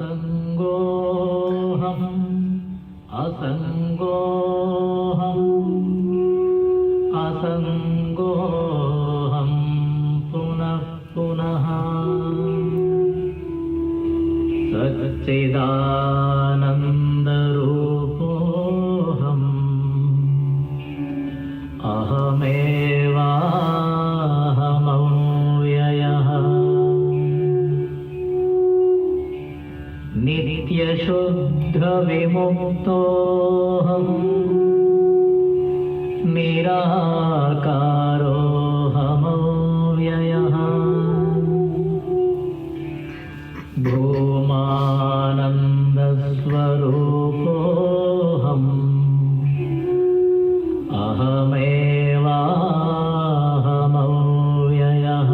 असङ्गोऽहम् असङ्गोऽहम् असङ्गोऽहम् पुनः पुनः सच्चिदानन्दरूपोऽहम् अहमेवाहमव्ययः नित्यशुद्धविमुक्तोऽहम् निराकारोऽहमव्ययः भूमानन्दस्वरूपोऽहम् अहमेवाहमव्ययः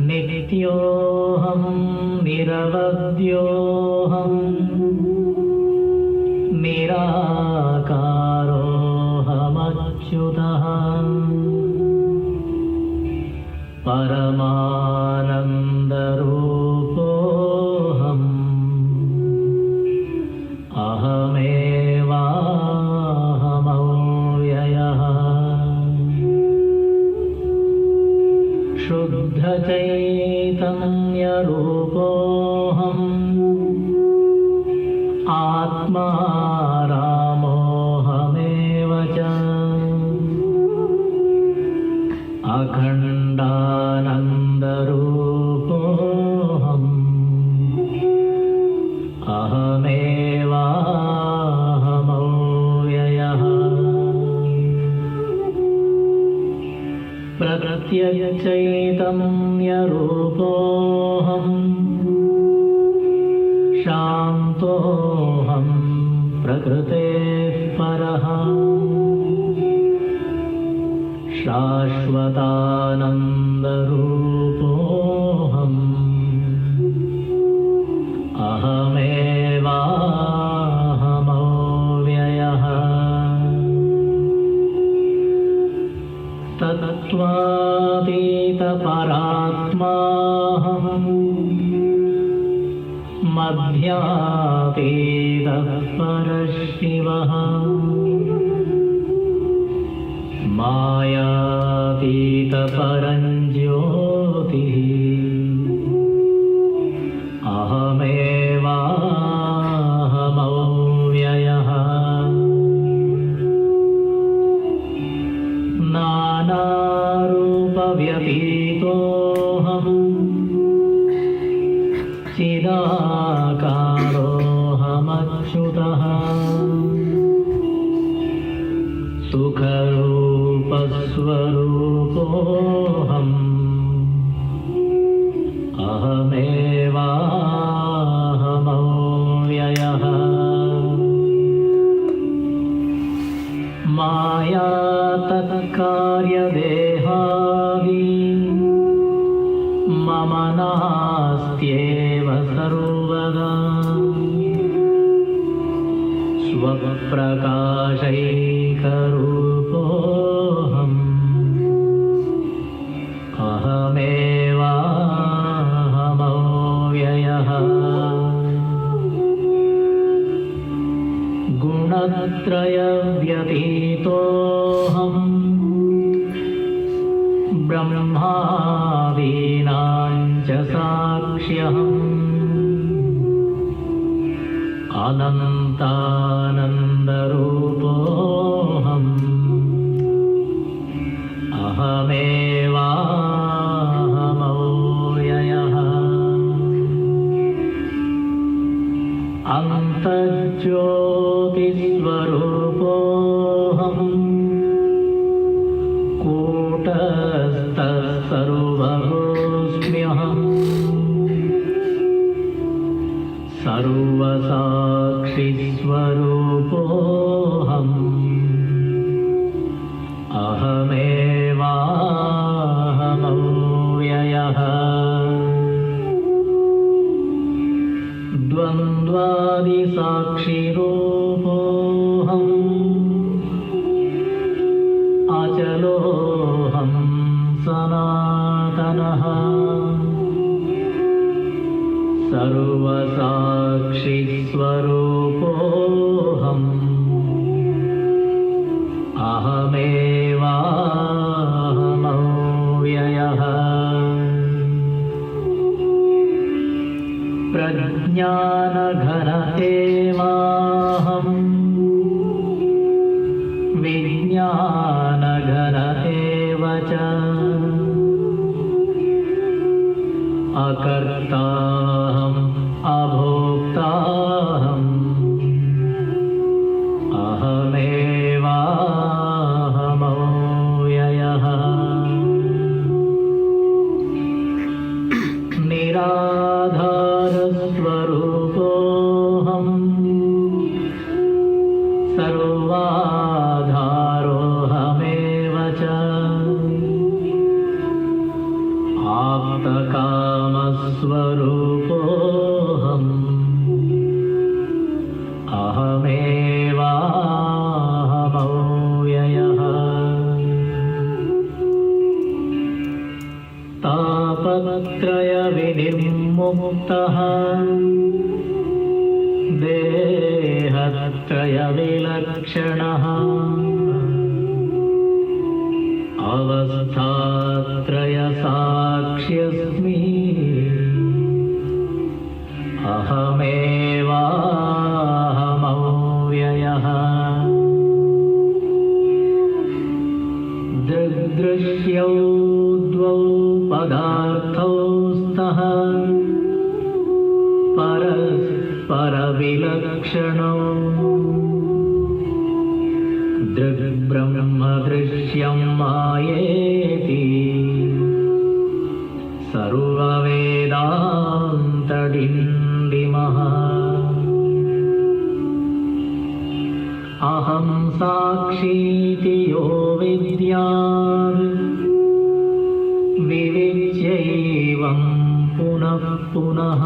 नित्योऽहम् निरवद्योऽहम् निराकारोऽहमच्युतः परमानन्दरूपोऽहम् अहमेवाहमव्ययः शुद्धचैतन्यरूपोऽहम् आत्मा रामोऽहमेव च अखण्डानन्दरूपोऽहम् अहमेवाहमव्ययः प्रत्यक्षचैतन्यरूपोऽहम् शान्तोऽहम् प्रकृतेः परः शाश्वतानन्दरूपोऽहम् अहमेवाहमव्ययः तत्त्वातीतपरात्माहम् मध्यातीतः परशिवः मायातीतपरञ्ज्योतिः अहमेवाहमव्ययः नानारूपव्यतीतोऽहम् चिदाकारोऽहमच्युतः सुखरूपस्वरूपोऽहम् अहमेवाहमव्ययः मायातत्कार्यदेहादि मम नास्त्येव सर्वदा स्वप्रकाशैकरूपोऽहम् अहमेवाहमव्ययः गुणत्रयव्यतीतोऽहम् ब्रह्मादीनां च साक्ष्यहम् अनन्तानन्दरूपोऽहम् अहमेवाहमव्ययः अन्तर्ज्योतिस्वरूपोऽहम् कूटस्थसर्वभूस्म्यहम् सर्वसाक्षिस्वरूपोऽहम् अहमेवाहमव्ययः द्वन्द्वादिसाक्षिरूपोऽहम् अचलोऽहम् सनातनः सर्वसाक्षिस्वरूपोऽहम् अहमेवाहमव्ययः प्रज्ञानघन एवाहम् विज्ञानघन एव च अकर्ताहम् अभोक्ताहम् अहमेवाहमव्ययः निराधारस्वरूपोऽहम् सर्वाधारोऽहमेव च आप्तकामस्वरूपोऽहम् अहमेवाहमव्ययः तापत्रयविनिर्मुक्तः देहत्रयविलक्षणः अवस्थात्रयसाक्ष्यस्मि अहमेवाहमव्ययः दृग्दृश्यौ द्वौ पदार्थौ स्तः परस्परविलक्षणौ दृग्ब्रह्मदृश्यं मायेति सर्ववेदान्तडिण्डिमः अहं साक्षीति यो विद्यात् विविच्यैवं पुनः पुनः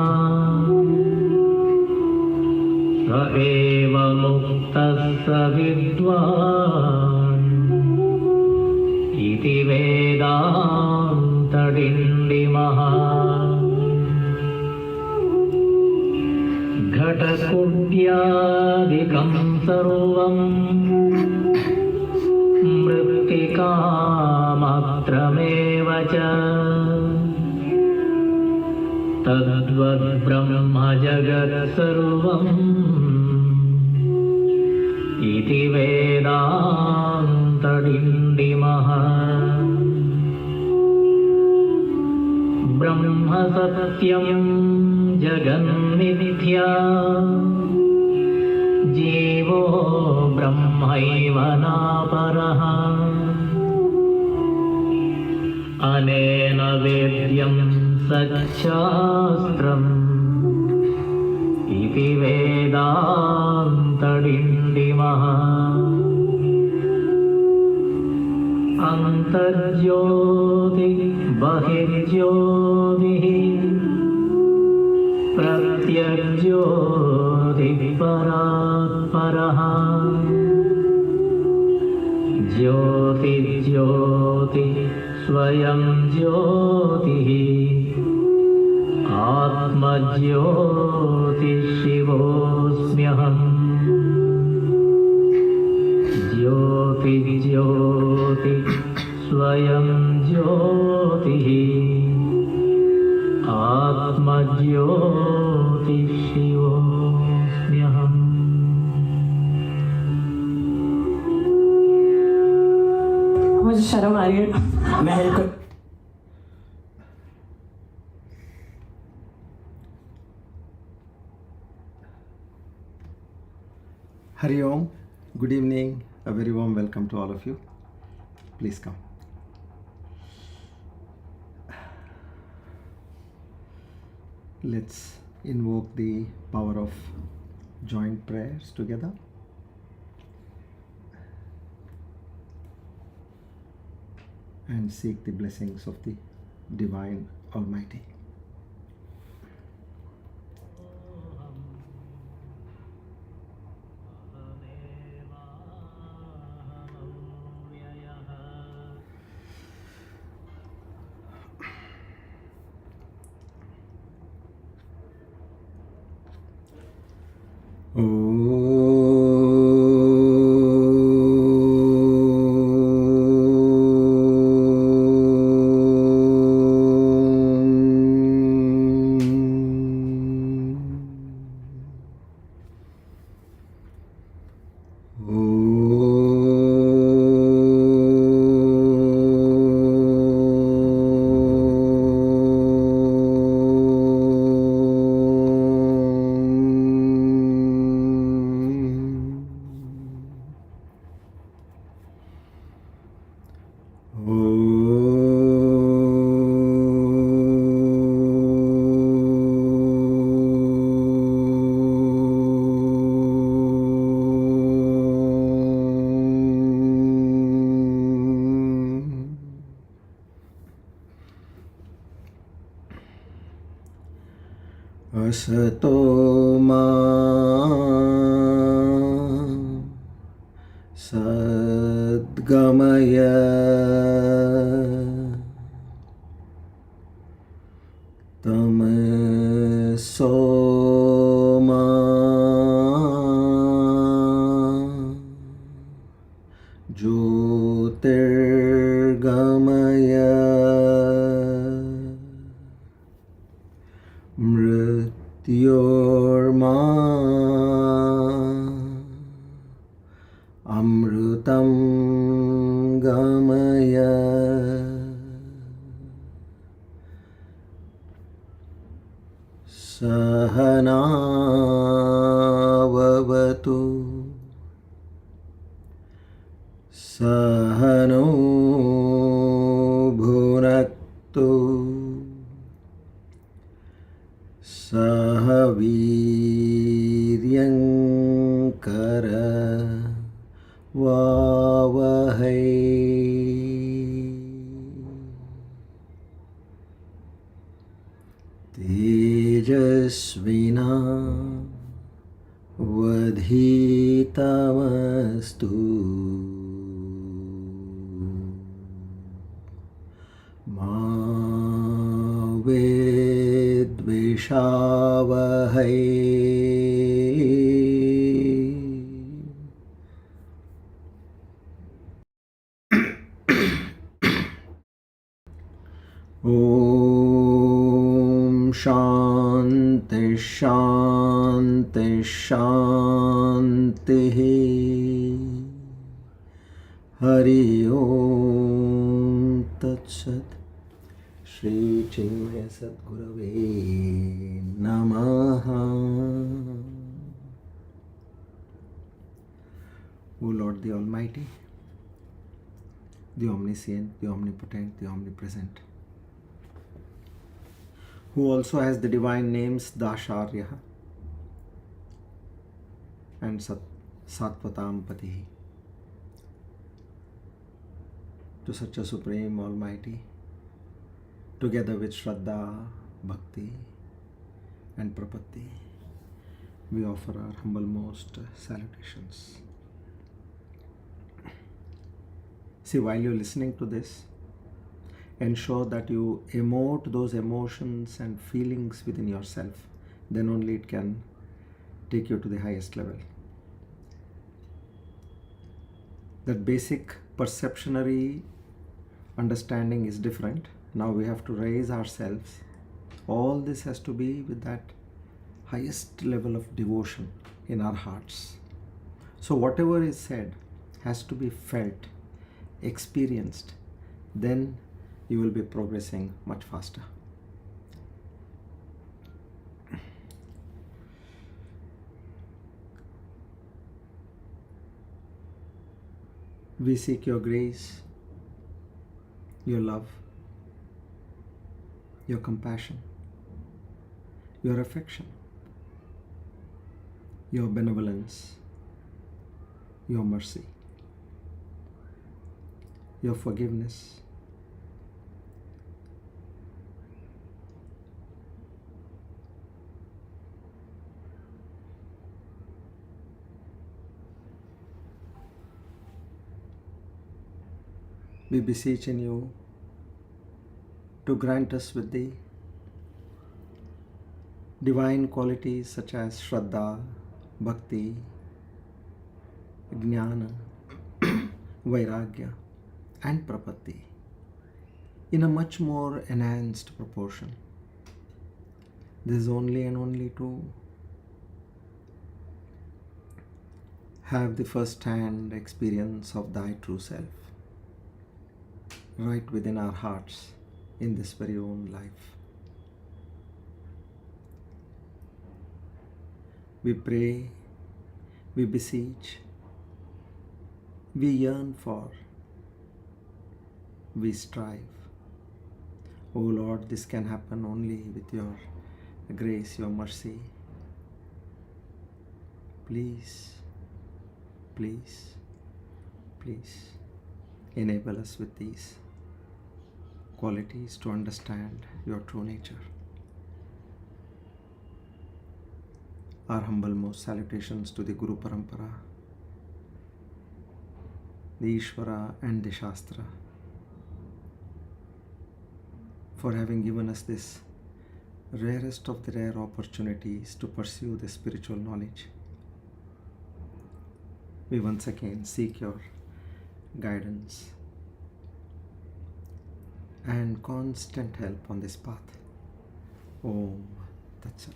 स एव मुक्तः स विद्वान् इति वेदान्तडिण्डिमः घटकुड्यादिकं सर्वं मृत्तिकामात्रमेव च तद्वद्ब्रह्म जगत्सर्वम् इति वेदान्तडिण्डिमः ब्रह्म सत्यं जगन्मिथ्या जीवो ब्रह्मैव नापरः अनेन वेद्यं सच्छास्त्रम् इति वेदान्तडिण्डिमः अन्तर्ज्योति बहिर्ज्योतिः प्रत्यग्ज्योतिः परात्परः ज्योतिज्योति स्वयं ज्योतिः आत्मज्योतिशिवोऽस्म्यहम् ज्योतिज्योति स्वयं ज्योतिः आत्मज्योतिशिवोऽस्म्यहम्। मुझे शर्म आ रही है, मैं हेल्प कर। Hari Om, good evening, a very warm welcome to all of you. Please come. Let's invoke the power of joint prayers together. And seek the blessings of the Divine Almighty. असतो मा सद्गमय तमसो मा ज्योतिर्गमय मृत्योर्मा अमृतं गमय सहनाववतु सहनो भुनक्तु सह वीर्यङ्कर वावहै तेजस्विना वधीतमस्तु मा विद्विषावहै ॐ शान्ति शान्ति शान्तिः हरि ओम तत्सत् श्री चिन्मय सद्गुरवे नमः। O Lord the Almighty, the Omniscient, the Omnipotent, the Omnipresent, who also has the divine names Dasharya and Satvatampati, to such a Supreme Almighty, together with Shraddha, Bhakti and Prapatti, we offer our humblemost salutations. See, while you're listening to this, ensure that you emote those emotions and feelings within yourself. Then only it can take you to the highest level. That basic perceptionary understanding is different. Now we have to raise ourselves. All this has to be with that highest level of devotion in our hearts. So whatever is said has to be felt, experienced. Then you will be progressing much faster. We seek your grace, your love, your compassion, your affection, your benevolence, your mercy, your forgiveness, we beseech in you to grant us with the divine qualities such as Shraddha, Bhakti, Jnana, Vairagya and Prapatti in a much more enhanced proportion. This is only and only to have the first-hand experience of thy true self right within our hearts in this very own life. We pray, we beseech, we yearn for, we strive. O Lord, this can happen only with your grace, your mercy. Please, please, please enable us with these qualities to understand your true nature. Our humblemost salutations to the Guru Parampara, the Ishvara and the Shastra, for having given us this rarest of the rare opportunities to pursue the spiritual knowledge. We once again seek your guidance and constant help on this path. Om Tat Sat.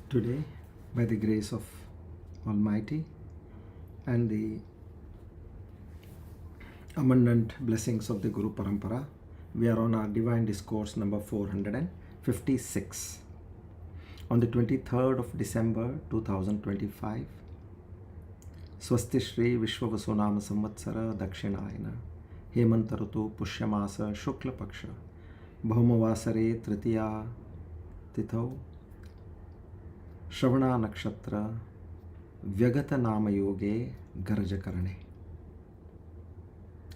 Today, by the grace of Almighty and the abundant blessings of the Guru Parampara, we are on our Divine Discourse number 456. On the 23rd of December 2025, Swasti Shri Vishwavasunama Samvatsara Dakshinayana Hemantarutu Pushyamasa Shukla Paksha Bhaumavasare Tritiya Tithau Shravana Nakshatra Vyagata Nama Yoge Garaja Karane.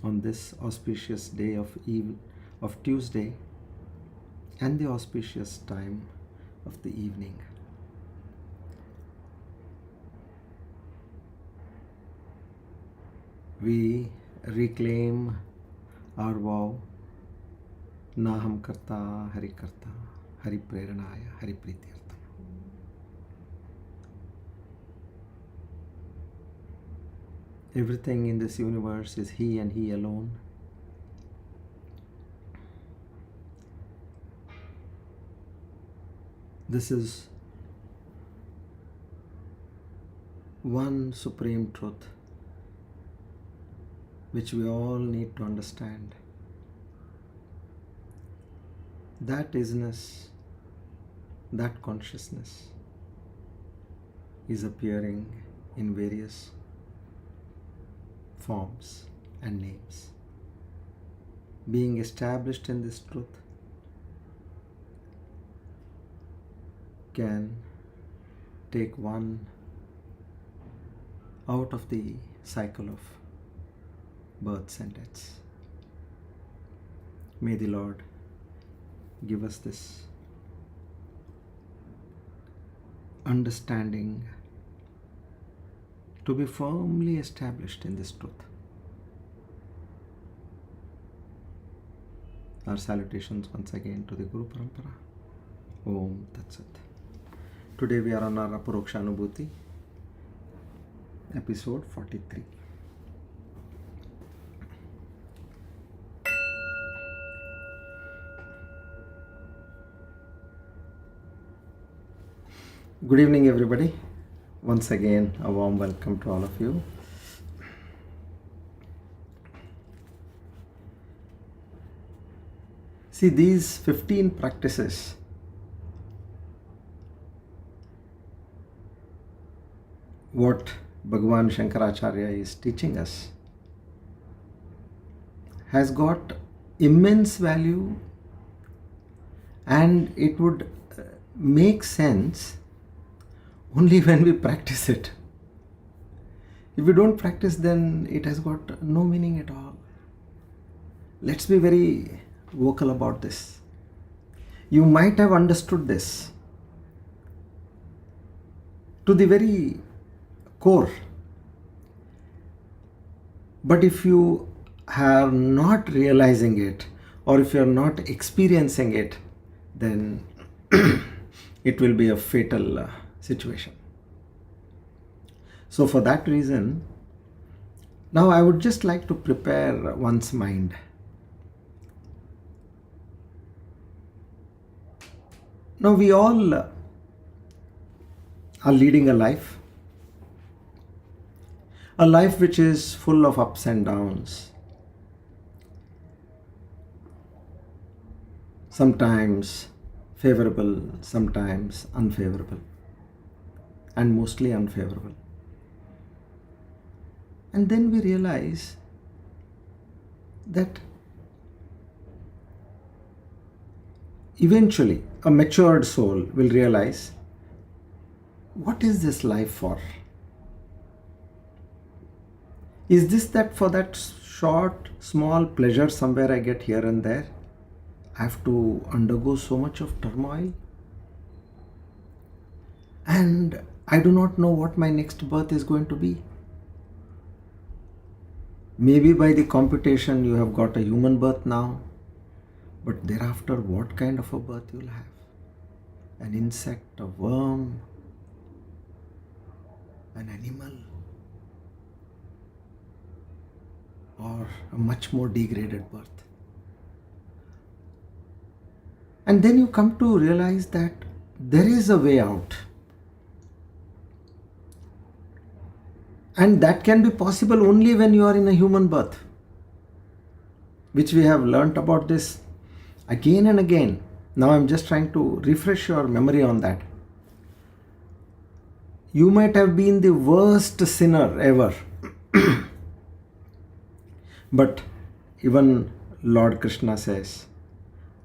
On this auspicious day of Tuesday and the auspicious time of the evening, we reclaim our vow, Naham Karta Hari Karta Hari Preranaya Hari Prityartha. Everything in this universe is He and He alone. This is one supreme truth which we all need to understand. That isness, that consciousness is appearing in various forms and names. Being established in this truth can take one out of the cycle of births and deaths. May the Lord give us this understanding to be firmly established in this truth. Our salutations once again to the Guru Parampara. Om Tat Sat. Today we are on our Aparoksha Anubhuti, episode 43. Good evening, everybody. Once again, a warm welcome to all of you. See, these 15 practices what Bhagavan Shankaracharya is teaching us has got immense value, and it would make sense only when we practice it. If we don't practice, then it has got no meaning at all. Let's be very vocal about this. You might have understood this to the very core, but if you are not realizing it, or if you are not experiencing it, then it will be a fatal situation. So for that reason, now I would just like to prepare one's mind. Now we all are leading a life which is full of ups and downs. Sometimes favorable, sometimes unfavorable, and mostly unfavorable. And then we realize that eventually a matured soul will realize, what is this life for? Is this that for that short, small pleasure somewhere I get here and there? I have to undergo so much of turmoil? And I do not know what my next birth is going to be. Maybe by the computation you have got a human birth now, but thereafter what kind of a birth you will have? An insect, a worm, an animal, or a much more degraded birth. And then you come to realize that there is a way out. And that can be possible only when you are in a human birth, which we have learnt about this again and again. Now I'm just trying to refresh your memory on that. You might have been the worst sinner ever. But even Lord Krishna says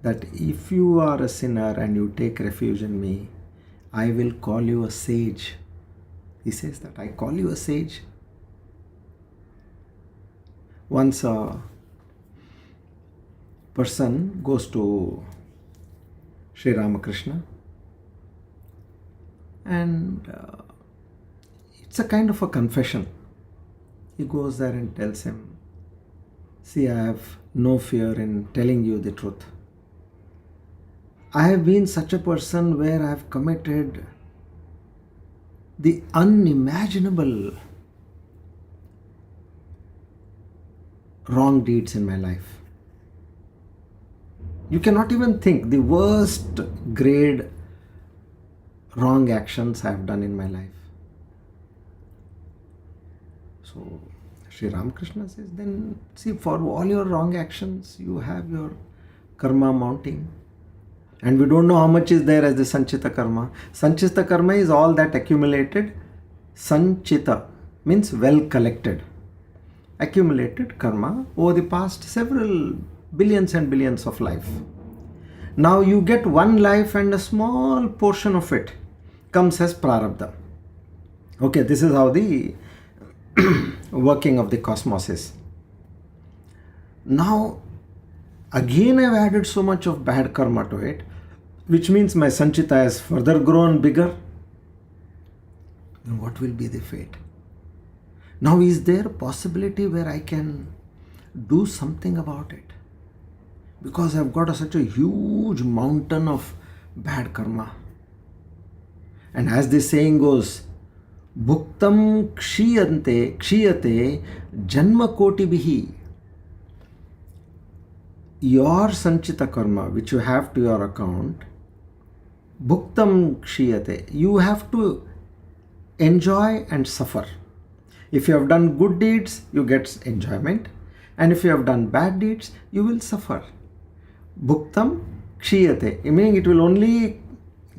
that if you are a sinner and you take refuge in me, I will call you a sage. He says that, I call you a sage. Once a person goes to Sri Ramakrishna and it's a kind of a confession. He goes there and tells him, see, I have no fear in telling you the truth. I have been such a person where I have committed the unimaginable wrong deeds in my life. You cannot even think the worst grade wrong actions I have done in my life. So Sri Ramakrishna says, then see, for all your wrong actions, you have your karma mounting. And we don't know how much is there as the Sanchita karma. Sanchita karma is all that accumulated. Sanchita means well collected. Accumulated karma over the past several billions and billions of life. Now you get one life and a small portion of it comes as prarabdha. Okay, this is how the working of the cosmos is. Now, again I've added so much of bad karma to it, which means my Sanchita has further grown bigger. Then what will be the fate? Now, is there a possibility where I can do something about it? Because I've got such a huge mountain of bad karma. And as the saying goes, Bhuktam kshiyate janma koti bihi. Your Sanchita karma, which you have to your account, Bhuktam kshiyate, you have to enjoy and suffer. If you have done good deeds, you get enjoyment. And if you have done bad deeds, you will suffer. Bhuktam kshiyate, meaning it will only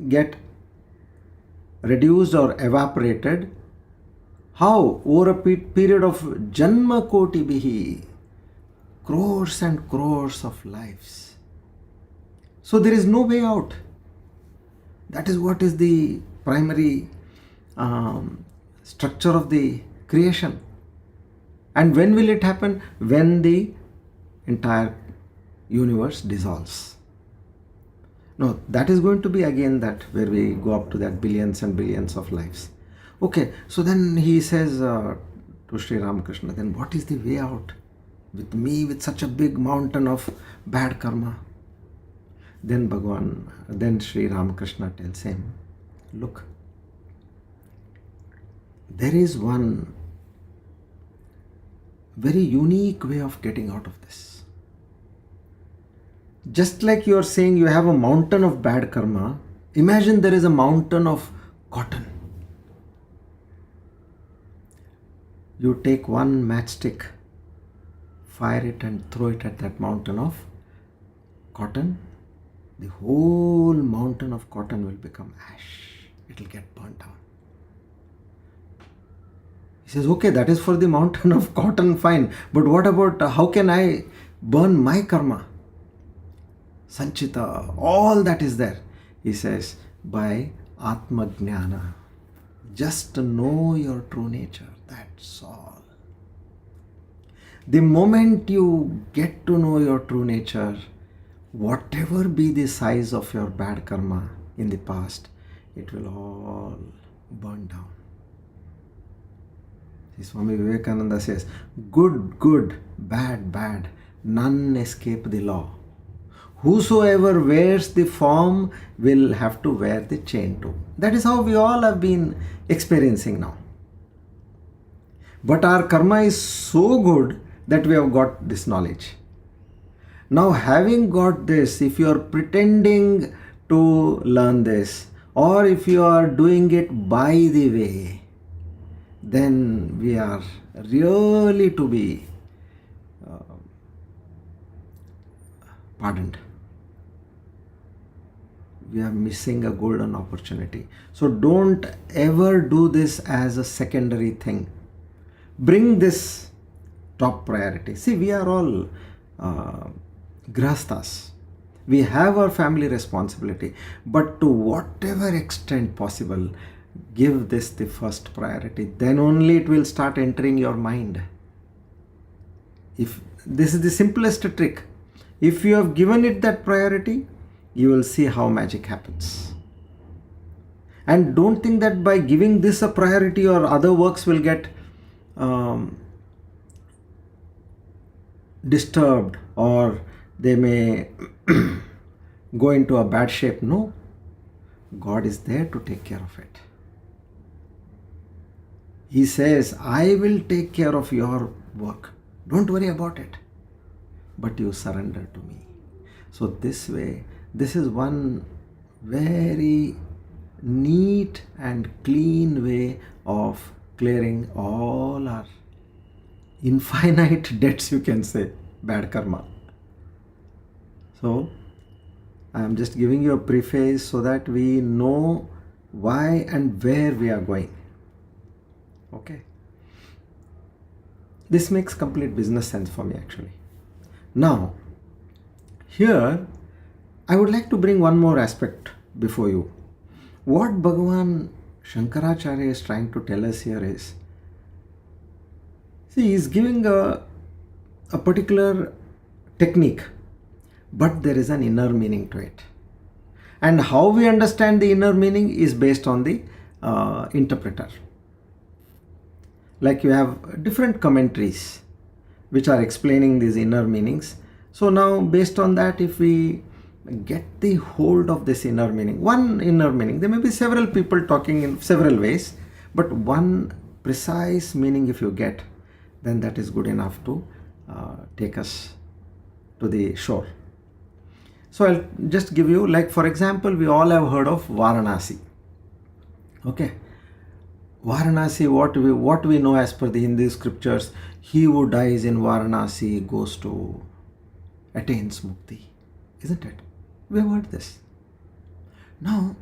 get reduced or evaporated. How? Over a period of janma koti bihi, crores and crores of lives. So there is no way out. That is what is the primary structure of the creation. And when will it happen? When the entire universe dissolves. No, that is going to be again that where we go up to that billions and billions of lives. Okay, so then he says to Sri Ramakrishna, then what is the way out with me with such a big mountain of bad karma? Then Sri Ramakrishna tells him, look, there is one very unique way of getting out of this. Just like you are saying you have a mountain of bad karma, Imagine there is a mountain of cotton. You take one matchstick, fire it and throw it at that mountain of cotton. The whole mountain of cotton will become ash. It will get burnt down. He says, okay, that is for the mountain of cotton, fine. But what about how can I burn my karma? Sanchita, all that is there. He says, by Atma Jnana. Just know your true nature. That's all. The moment you get to know your true nature, whatever be the size of your bad karma in the past, it will all burn down. Swami Vivekananda says, good, good, bad, bad, none escape the law. Whosoever wears the form will have to wear the chain too. That is how we all have been experiencing now. But our karma is so good that we have got this knowledge. Now, having got this, if you are pretending to learn this, or if you are doing it by the way, then we are really to be pardoned. We are missing a golden opportunity. So don't ever do this as a secondary thing. Bring this top priority. See, we are all grahasthas. We have our family responsibility, but to whatever extent possible, give this the first priority. Then only it will start entering your mind. If this is the simplest trick, if you have given it that priority, you will see how magic happens. And don't think that by giving this a priority or other works will get disturbed or they may go into a bad shape. No, God is there to take care of it. He says, I will take care of your work. Don't worry about it. But you surrender to me. So this way, this is one very neat and clean way of clearing all our infinite debts, you can say, bad karma. So I am just giving you a preface so that we know why and where we are going. Okay. This makes complete business sense for me actually. Now, here I would like to bring one more aspect before you. What Bhagavan Shankaracharya is trying to tell us here is, see, he is giving a particular technique, but there is an inner meaning to it. And how we understand the inner meaning is based on the interpreter. Like you have different commentaries which are explaining these inner meanings. So now based on that, if we get the hold of this inner meaning, one inner meaning, there may be several people talking in several ways, but one precise meaning if you get, then that is good enough to take us to the shore. So I'll just give you, like for example, we all have heard of Varanasi. Okay. Varanasi, what we know as per the Hindu scriptures, he who dies in Varanasi goes to attains mukti, isn't it? We have heard this. Now,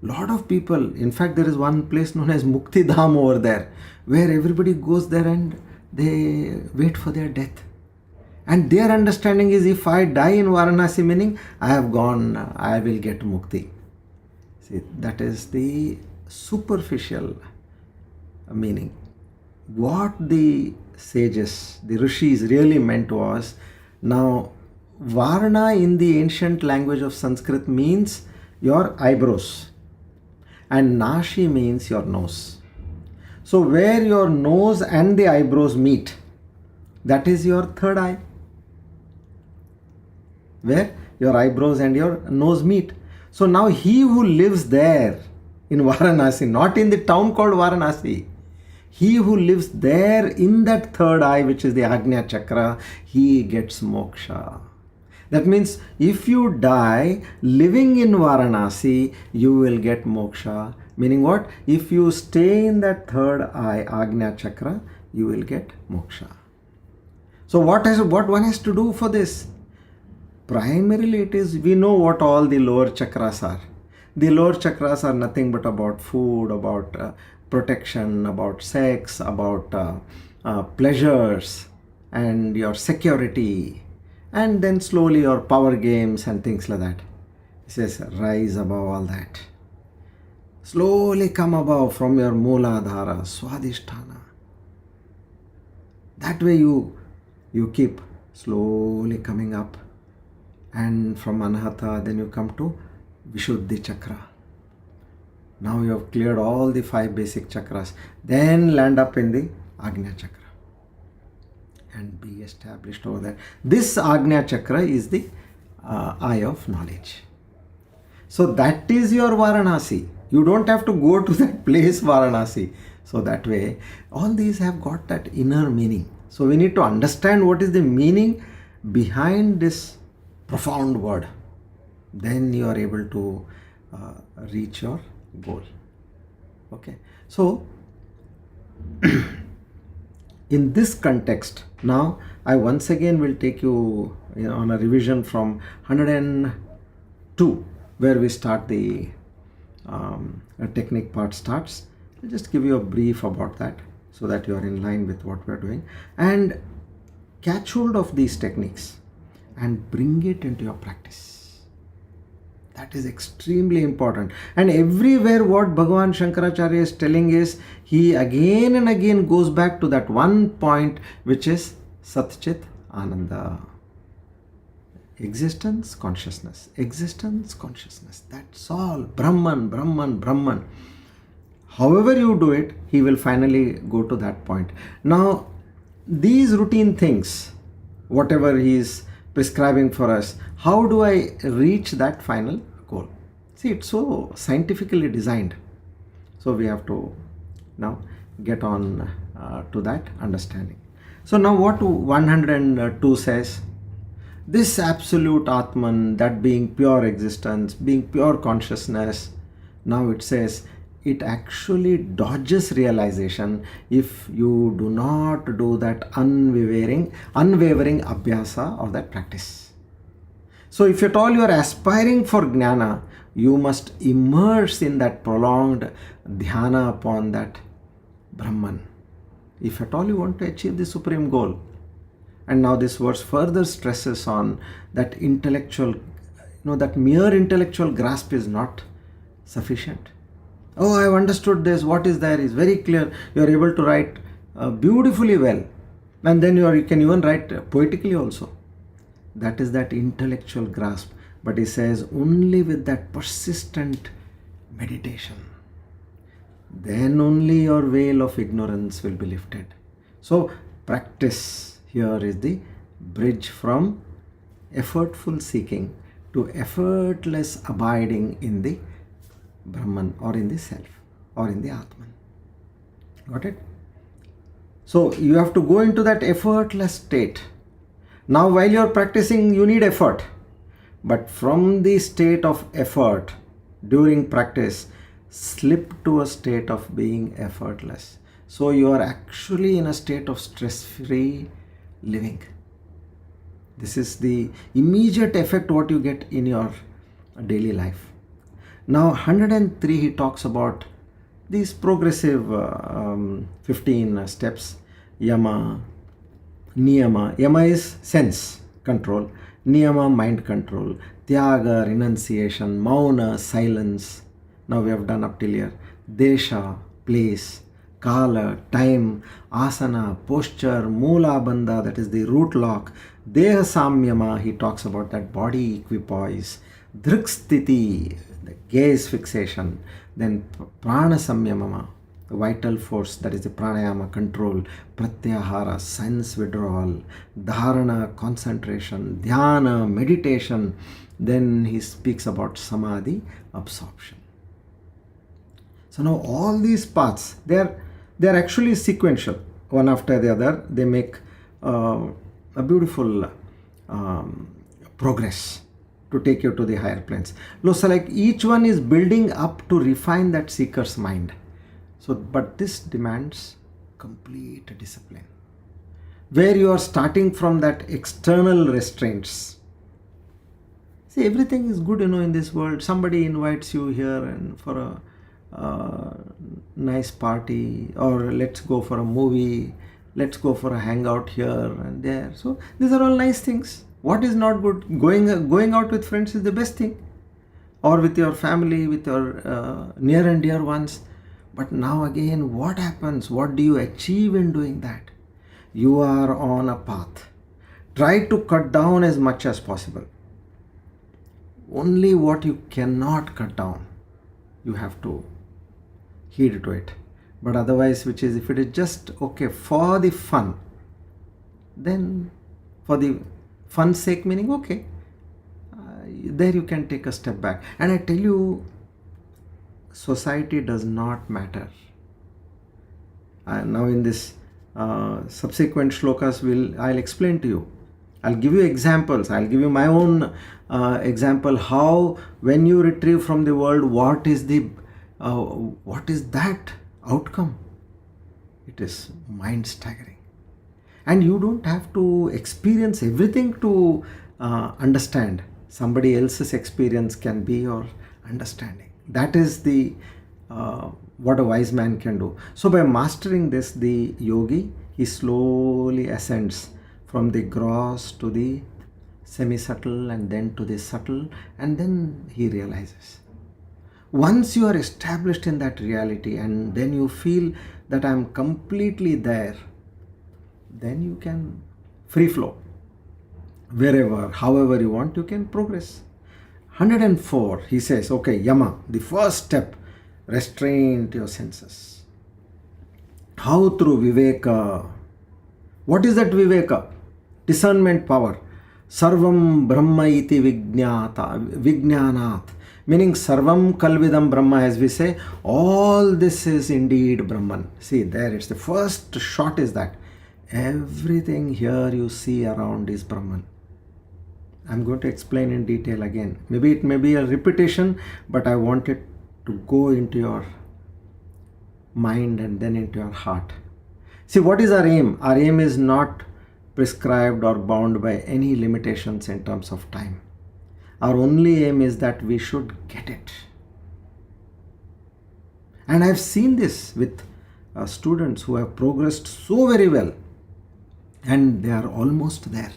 lot of people, in fact, there is one place known as Mukti Dham over there, where everybody goes there and they wait for their death. And their understanding is, if I die in Varanasi, meaning I have gone, I will get mukti. See, that is the superficial meaning. What the sages, the rishis really meant was, now Varna in the ancient language of Sanskrit means your eyebrows and Nashi means your nose. So where your nose and the eyebrows meet, that is your third eye. Where your eyebrows and your nose meet. So now he who lives there in Varanasi, not in the town called Varanasi, he who lives there in that third eye, which is the Agnya Chakra, he gets moksha. That means if you die living in Varanasi, you will get moksha. Meaning what? If you stay in that third eye, Agnya Chakra, you will get moksha. So what one has to do for this? Primarily it is, we know what all the lower chakras are. The lower chakras are nothing but about food, about protection, about sex, about pleasures and your security, and then slowly your power games and things like that. It says rise above all that. Slowly come above from your Mooladhara, Swadhisthana. That way you keep slowly coming up, and from Anahata then you come to Vishuddhi Chakra. Now you have cleared all the 5 basic chakras. Then land up in the Agnya Chakra and be established over there. This Agnya Chakra is the eye of knowledge. So that is your Varanasi. You don't have to go to that place Varanasi. So that way, all these have got that inner meaning. So we need to understand what is the meaning behind this profound word. Then you are able to reach your goal. Okay. So in this context, now I once again will take you, on a revision from 102, where we start the technique part starts. I'll just give you a brief about that so that you are in line with what we're doing, and catch hold of these techniques and bring it into your practice. That is extremely important. And everywhere what Bhagavan Shankaracharya is telling is, he again and again goes back to that one point, which is Satchit Ananda. Existence, consciousness. Existence, consciousness. That's all. Brahman, Brahman, Brahman. However you do it, he will finally go to that point. Now, these routine things, whatever he is prescribing for us, how do I reach that final goal? See, it's so scientifically designed. So we have to now get on to that understanding. So now what 102 says, this absolute Atman, that being pure existence, being pure consciousness, now it says, it actually dodges realization if you do not do that unwavering abhyasa of that practice. So if at all you are aspiring for jnana, you must immerse in that prolonged dhyana upon that Brahman. If at all you want to achieve the supreme goal. And now this verse further stresses on that intellectual, that mere intellectual grasp is not sufficient. Oh, I have understood this. What is there is very clear. You are able to write beautifully well. And then you can even write poetically also. That is that intellectual grasp. But he says only with that persistent meditation. Then only your veil of ignorance will be lifted. So practice here is the bridge from effortful seeking to effortless abiding in the Brahman, or in the self, or in the Atman. Got it? So you have to go into that effortless state. Now while you are practicing, you need effort. But from the state of effort during practice, slip to a state of being effortless. So you are actually in a state of stress-free living. This is the immediate effect what you get in your daily life. Now 103, he talks about these progressive 15 steps. Yama, Niyama. Yama is sense control. Niyama, mind control. Tyaga, renunciation. Mauna, silence. Now we have done up till here. Desha, place. Kala, time. Asana, posture. Moola bandha, that is the root lock. Deha samyama, he talks about that body equipoise. Drikstiti, the gaze fixation. Then prana samyamama, the vital force, that is the pranayama control. Pratyahara, sense withdrawal. Dharana, concentration. Dhyana, meditation. Then he speaks about samadhi, absorption. So now all these paths, they are actually sequential, one after the other. They make a beautiful progress, to take you to the higher planes. So like each one is building up to refine that seeker's mind. So, but this demands complete discipline, where you are starting from that external restraints. See, everything is good, in this world. Somebody invites you here and for a nice party, or let's go for a movie, let's go for a hangout here and there. So these are all nice things. What is not good? Going out with friends is the best thing, or with your family, with your near and dear ones. But now again, what happens? What do you achieve in doing that? You are on a path. Try to cut down as much as possible. Only what you cannot cut down, you have to heed to it. But otherwise, which is, if it is just okay for the fun, then for the fun's sake, meaning okay, there you can take a step back. And I tell you, society does not matter. Now in this subsequent shlokas, I'll explain to you. I'll give you examples. I'll give you my own example, how when you retrieve from the world, what is that outcome? It is mind staggering. And you don't have to experience everything to understand. Somebody else's experience can be your understanding. That is the what a wise man can do. So by mastering this, the yogi, he slowly ascends from the gross to the semi-subtle, and then to the subtle, and then he realizes. Once you are established in that reality, and then you feel that I am completely there, then you can free flow. Wherever, however you want, you can progress. 104, he says, okay, yama, the first step, restrain your senses. How? Through viveka. What is that viveka? Discernment power. Sarvam Brahma iti vijnanat. Meaning Sarvam Kalvidam Brahma, as we say, all this is indeed Brahman. See, there it's the first shot is that everything here you see around is Brahman. I'm going to explain in detail again. Maybe it may be a repetition, but I want it to go into your mind and then into your heart. See, what is our aim? Our aim is not prescribed or bound by any limitations in terms of time. Our only aim is that we should get it. And I've seen this with students who have progressed so very well, and they are almost there.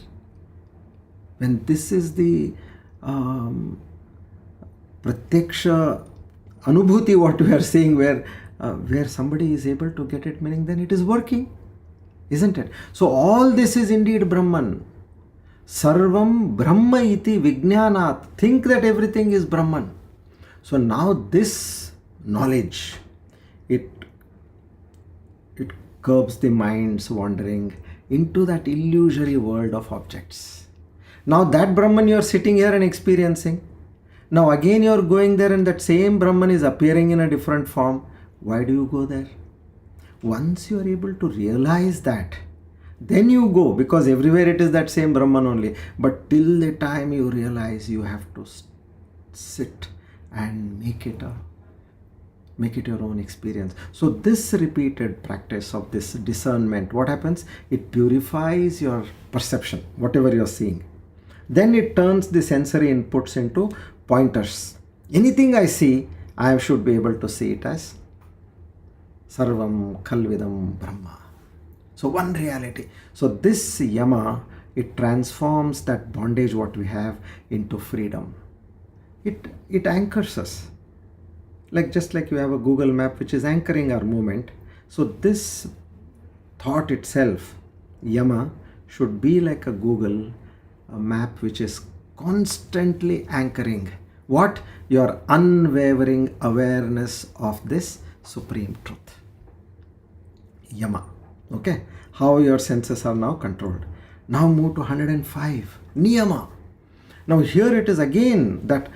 When this is the pratyaksha anubhuti, what we are saying, where somebody is able to get it, meaning then it is working, isn't it? So all this is indeed Brahman. Sarvam Brahma iti vijnanat. Think that everything is Brahman. So now this knowledge, it curbs the mind's wandering into that illusory world of objects. Now that Brahman you are sitting here and experiencing. Now again you are going there and that same Brahman is appearing in a different form. Why do you go there? Once you are able to realize that, then you go, because everywhere it is that same Brahman only. But till the time you realize, you have to sit and make it your own experience. So this repeated practice of this discernment, what happens? It purifies your perception, whatever you are seeing. Then it turns the sensory inputs into pointers. Anything I see, I should be able to see it as Sarvam Kalvidam Brahma. So one reality. So this yama, it transforms that bondage what we have into freedom. It anchors us. Just like you have a Google map which is anchoring our movement. So this thought itself, yama, should be like a Google map which is constantly anchoring what? Your unwavering awareness of this supreme truth. Yama. Okay, how your senses are now controlled. Now move to 105, niyama. Now here it is again that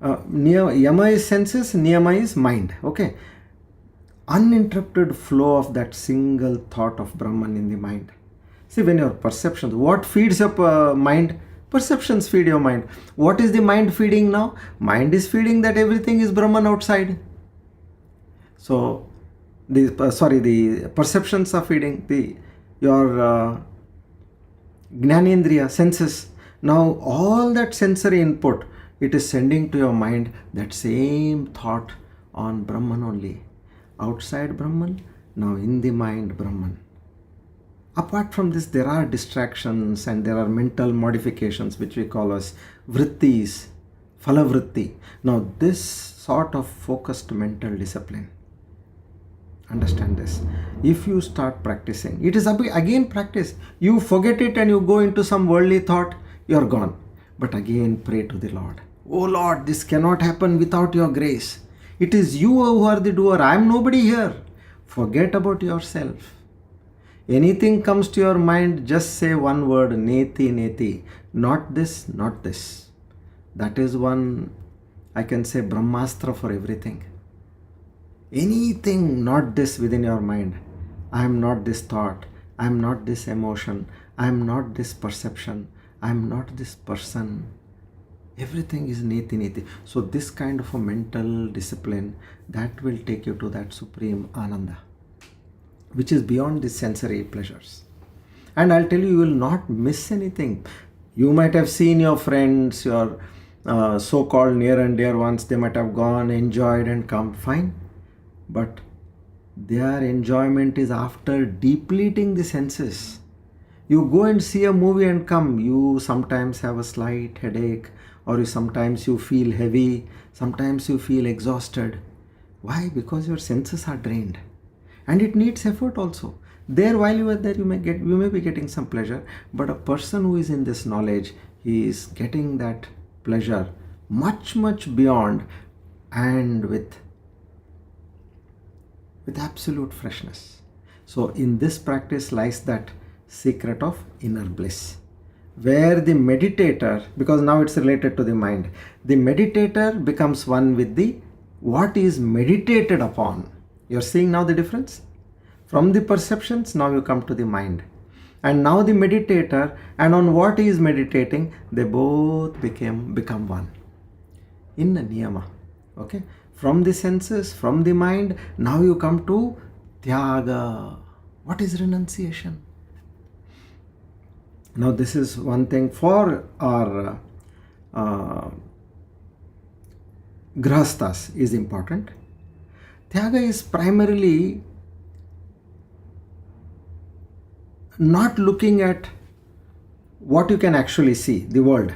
yama is senses, niyama is mind. Okay, uninterrupted flow of that single thought of Brahman in the mind. See, when your perceptions, what feeds up mind? Perceptions feed your mind. What is the mind feeding now? Mind is feeding that everything is Brahman outside. So, the perceptions are feeding your Gnanendriya, senses. Now, all that sensory input, it is sending to your mind that same thought on Brahman only. Outside Brahman, now in the mind Brahman. Apart from this, there are distractions and there are mental modifications which we call as vrittis, phalavritti. Now, this sort of focused mental discipline, understand this. If you start practicing, it is again practice. You forget it and you go into some worldly thought, you are gone. But again pray to the Lord. Oh Lord, this cannot happen without your grace. It is you who are the doer. I am nobody here. Forget about yourself. Anything comes to your mind, just say one word, neti, neti. Not this, not this. That is one, I can say, Brahmastra for everything. Anything not this within your mind. I am not this thought. I am not this emotion. I am not this perception. I am not this person. Everything is neti, neti. So this kind of a mental discipline, that will take you to that supreme ananda, which is beyond the sensory pleasures. And I'll tell you, you will not miss anything. You might have seen your friends, your so-called near and dear ones, they might have gone, enjoyed and come, fine. But their enjoyment is after depleting the senses. You go and see a movie and come, you sometimes have a slight headache, or sometimes you feel heavy, sometimes you feel exhausted. Why? Because your senses are drained. And it needs effort also. There, while you are there, you may be getting some pleasure, but a person who is in this knowledge, he is getting that pleasure much, much beyond, and with absolute freshness. So in this practice lies that secret of inner bliss, where the meditator, because now it's related to the mind, the meditator becomes one with the what is meditated upon. You're seeing now the difference? From the perceptions, now you come to the mind. And now the meditator, and on what he is meditating, they both become one. In the niyama. Okay? From the senses, from the mind, now you come to tyaga. What is renunciation? Now this is one thing for our grahasthas is important. Tyaga is primarily not looking at what you can actually see, the world.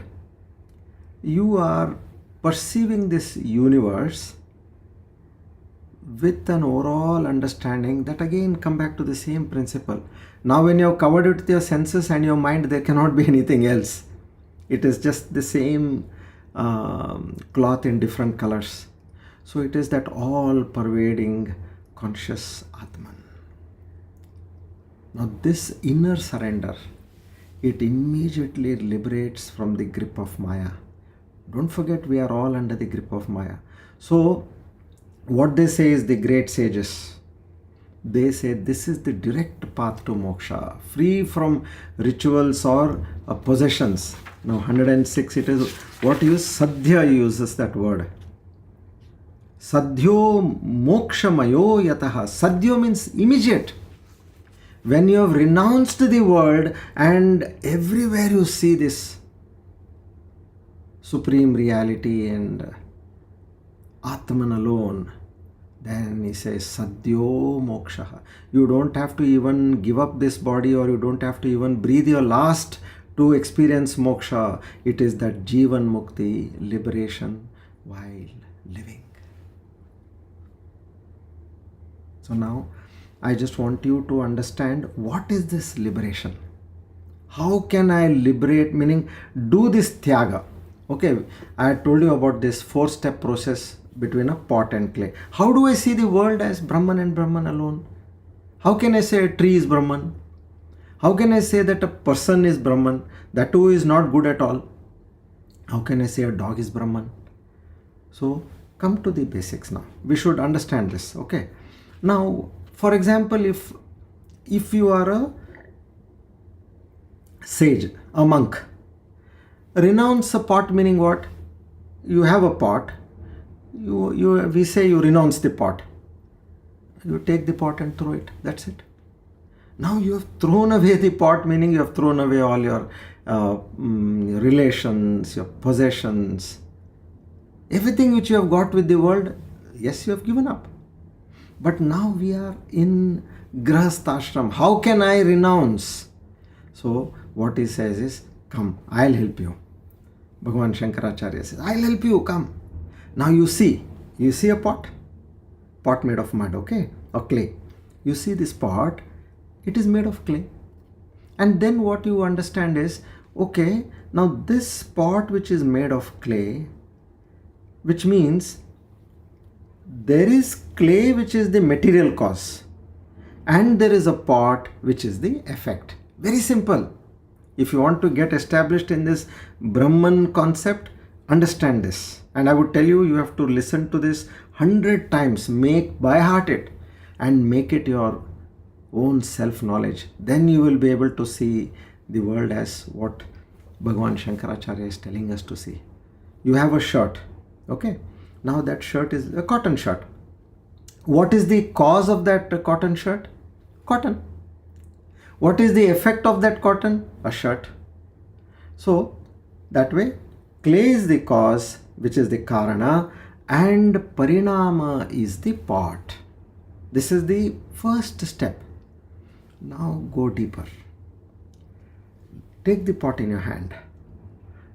You are perceiving this universe with an overall understanding that again come back to the same principle. Now when you have covered it with your senses and your mind, there cannot be anything else. It is just the same cloth in different colors. So it is that all pervading conscious Atman. Now this inner surrender, it immediately liberates from the grip of Maya. Don't forget, we are all under the grip of Maya. So what they say is, the great sages, they say this is the direct path to moksha, free from rituals or possessions. Now 106, it is what use? Sadhya uses that word. Sadhyo mokshamayo yataha. Sadhyo means immediate. When you have renounced the world and everywhere you see this supreme reality and Atman alone, then he says Sadhyo moksha. You don't have to even give up this body, or you don't have to even breathe your last to experience moksha. It is that Jivan Mukti, liberation while living. So now I just want you to understand, what is this liberation? How can I liberate, meaning do this tyaga? Okay, I had told you about this 4-step process between a pot and clay. How do I see the world as Brahman and Brahman alone? How can I say a tree is Brahman? How can I say that a person is Brahman? That too is not good at all. How can I say a dog is Brahman? So come to the basics now. We should understand this. Okay. Now, for example, if you are a sage, a monk, Renounce a pot meaning what? You have a pot. We say you renounce the pot. You take the pot and throw it. That's it. Now you have thrown away the pot, meaning you have thrown away all your relations, your possessions, everything which you have got with the world. Yes, you have given up. But now we are in Grahasthashram. How can I renounce? So what he says is, come, I'll help you. Bhagavan Shankaracharya says, I'll help you, come. Now you see a pot made of mud, okay, or clay. You see this pot, it is made of clay. And then what you understand is, okay, now this pot which is made of clay, which means there is clay which is the material cause, and there is a pot which is the effect. Very simple. If you want to get established in this Brahman concept, understand this. And I would tell you, you have to listen to this 100 times, make by heart it, and make it your own self-knowledge. Then you will be able to see the world as what Bhagavan Shankaracharya is telling us to see. You have a shirt, okay? Now that shirt is a cotton shirt. What is the cause of that cotton shirt? Cotton. What is the effect of that cotton? A shirt. So that way, clay is the cause, which is the karana, and parinama is the pot. This is the first step. Now go deeper. Take the pot in your hand.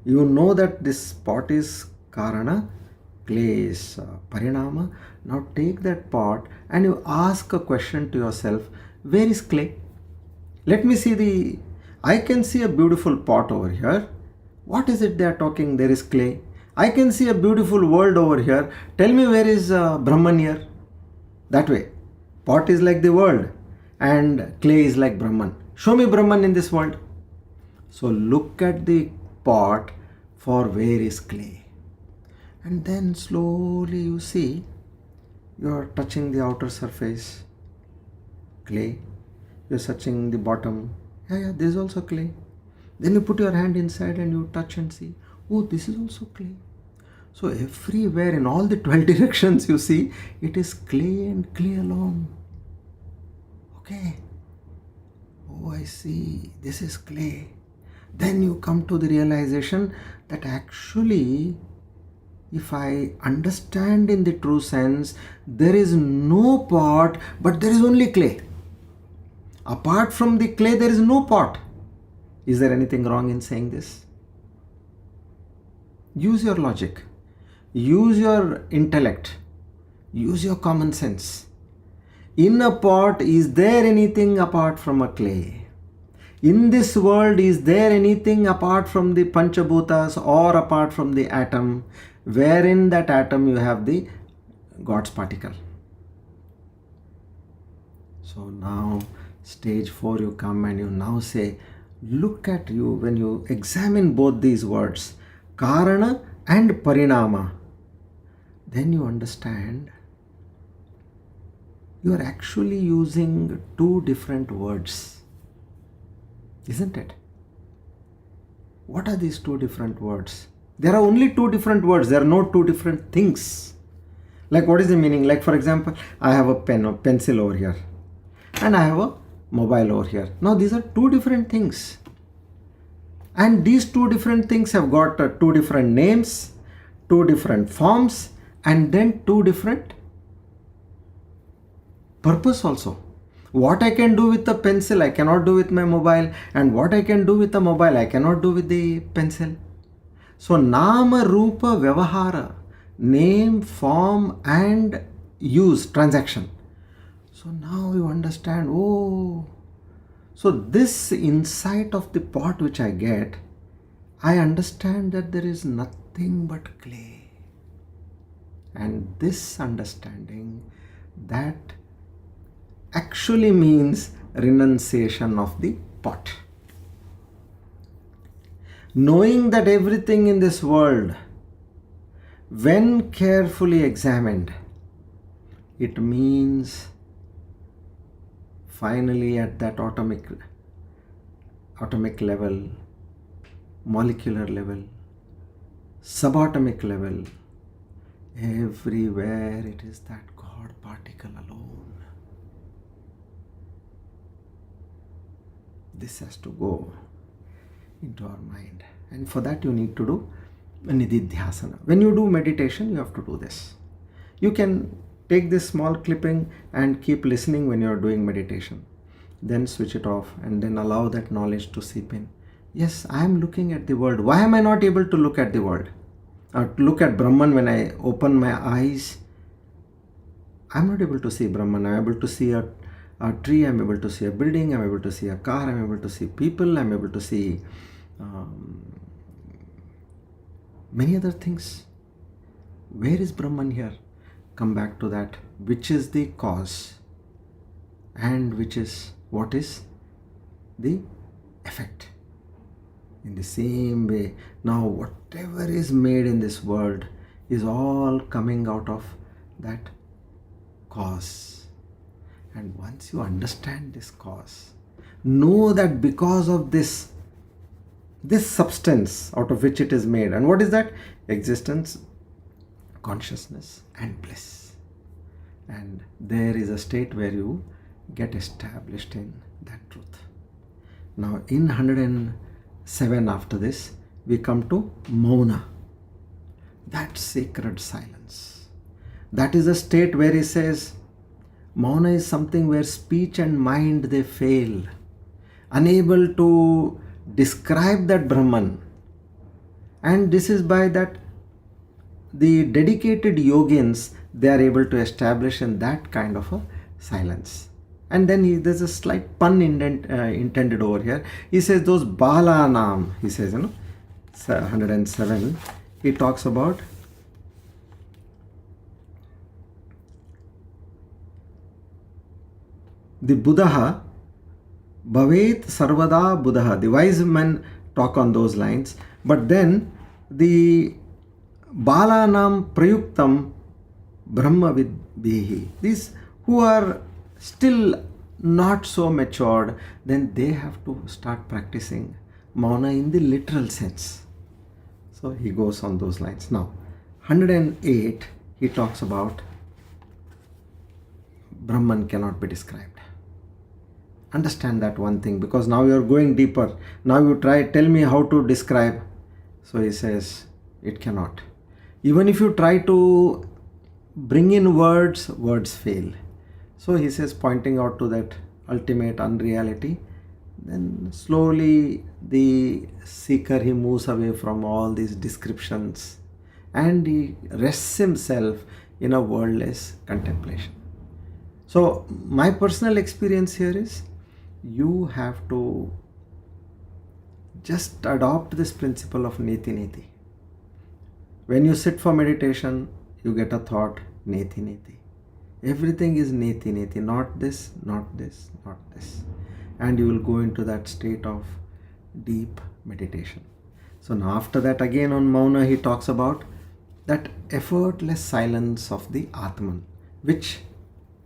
You know that this pot is karana, clay is parinama. Now take that pot and you ask a question to yourself, where is clay? Let me see I can see a beautiful pot over here. What is it they are talking? There is clay. I can see a beautiful world over here. Tell me, where is Brahman here? That way. Pot is like the world and clay is like Brahman. Show me Brahman in this world. So look at the pot for where is clay. And then slowly you see you are touching the outer surface, clay. You are touching the bottom. Yeah, this is also clay. Then you put your hand inside and you touch and see, oh, this is also clay. So everywhere in all the 12 directions you see, it is clay and clay alone. Okay. Oh, I see. This is clay. Then you come to the realization that actually, if I understand in the true sense, there is no pot, but there is only clay. Apart from the clay, there is no pot. Is there anything wrong in saying this? Use your logic. Use your intellect. Use your common sense. In a pot, is there anything apart from a clay? In this world, is there anything apart from the Panchabhutas or apart from the atom? Wherein that atom you have the God's particle. So now, stage 4 you come and you now say, look at you when you examine both these words, Karana and Parinama. Then you understand you are actually using two different words. Isn't it? What are these two different words? There are only two different words. There are no two different things. Like, what is the meaning? Like, for example, I have a pen or pencil over here and I have a mobile over here. Now these are two different things. And these two different things have got two different names, two different forms, and then two different purpose also. What I can do with the pencil, I cannot do with my mobile, and what I can do with the mobile, I cannot do with the pencil. So Nama Rupa Vyavahara, name, form and use, transaction. So now you understand, oh, so this insight of the pot which I get, I understand that there is nothing but clay. And this understanding, that actually means renunciation of the pot. Knowing that everything in this world, when carefully examined, it means finally at that atomic level, molecular level, subatomic level, everywhere it is that God particle alone. This has to go into our mind, and for that you need to do nididhyasana. When you do meditation, you have to do this. You can take this small clipping and keep listening when you are doing meditation, then switch it off and then allow that knowledge to seep in. Yes, I am looking at the world. Why am I not able to look at the world or look at Brahman? When I open my eyes, I'm not able to see Brahman. I'm able to see a tree, I'm able to see a building, I'm able to see a car, I'm able to see people, I'm able to see many other things. Where is Brahman here? Come back to that. Which is the cause and what is the effect? In the same way, now whatever is made in this world is all coming out of that cause. And once you understand this cause, know that because of this substance out of which it is made, and what is that? Existence, consciousness and bliss. And there is a state where you get established in that truth. Now in 107 after this, we come to Mauna, that sacred silence. That is a state where he says, Mauna is something where speech and mind, they fail, unable to describe that Brahman. And this is by that the dedicated yogins, they are able to establish in that kind of a silence. And then there's a slight pun intended over here. He says those Bala Nam, he says, 107, he talks about the Buddha, Bhavet Sarvada Buddha. The wise men talk on those lines. But then the Balanam Prayuktam Brahma Vidbihi. These who are still not so matured, then they have to start practicing Mauna in the literal sense. So he goes on those lines. Now, 108, he talks about Brahman cannot be described. Understand that one thing, because now you are going deeper. Now you tell me how to describe. So he says, it cannot. Even if you try to bring in words fail. So he says, pointing out to that ultimate unreality, then slowly the seeker, he moves away from all these descriptions and he rests himself in a wordless contemplation. So my personal experience here is, you have to just adopt this principle of neti neti. When you sit for meditation, you get a thought, neti neti. Everything is neti neti, not this, not this, not this. And you will go into that state of deep meditation. So now after that, again on Mauna, he talks about that effortless silence of the Atman, which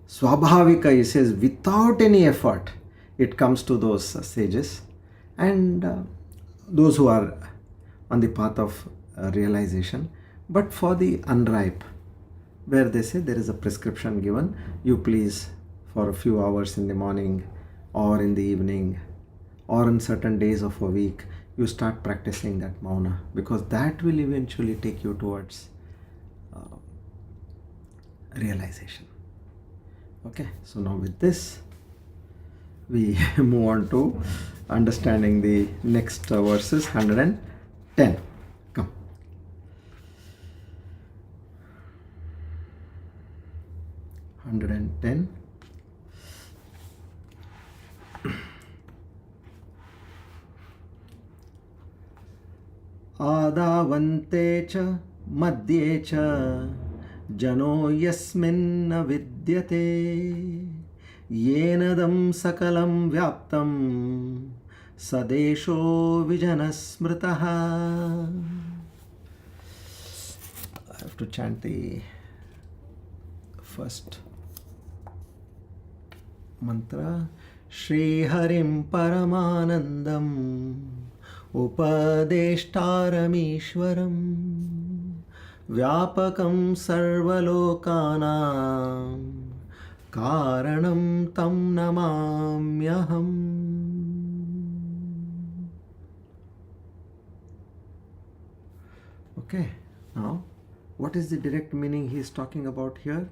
Swabhavika, he says, without any effort, it comes to those sages and those who are on the path of realization. But for the unripe, where they say there is a prescription given, you please for a few hours in the morning or in the evening or on certain days of a week, you start practicing that Mauna, because that will eventually take you towards realization. Okay, so now with this, we move on to understanding the next verses, 110. Come. (110). Adavante cha madhye cha jano yasminna vidyate yenadam sakalam vyaptam sadesho vijanasmritaha. I have to chant the first mantra. Shri Harim Paramanandam उपदेष्टारमीश्वरं व्यापकं सर्वलोकानां कारणं तं नमाम्यहम्. Okay, now what is the direct meaning he is talking about here?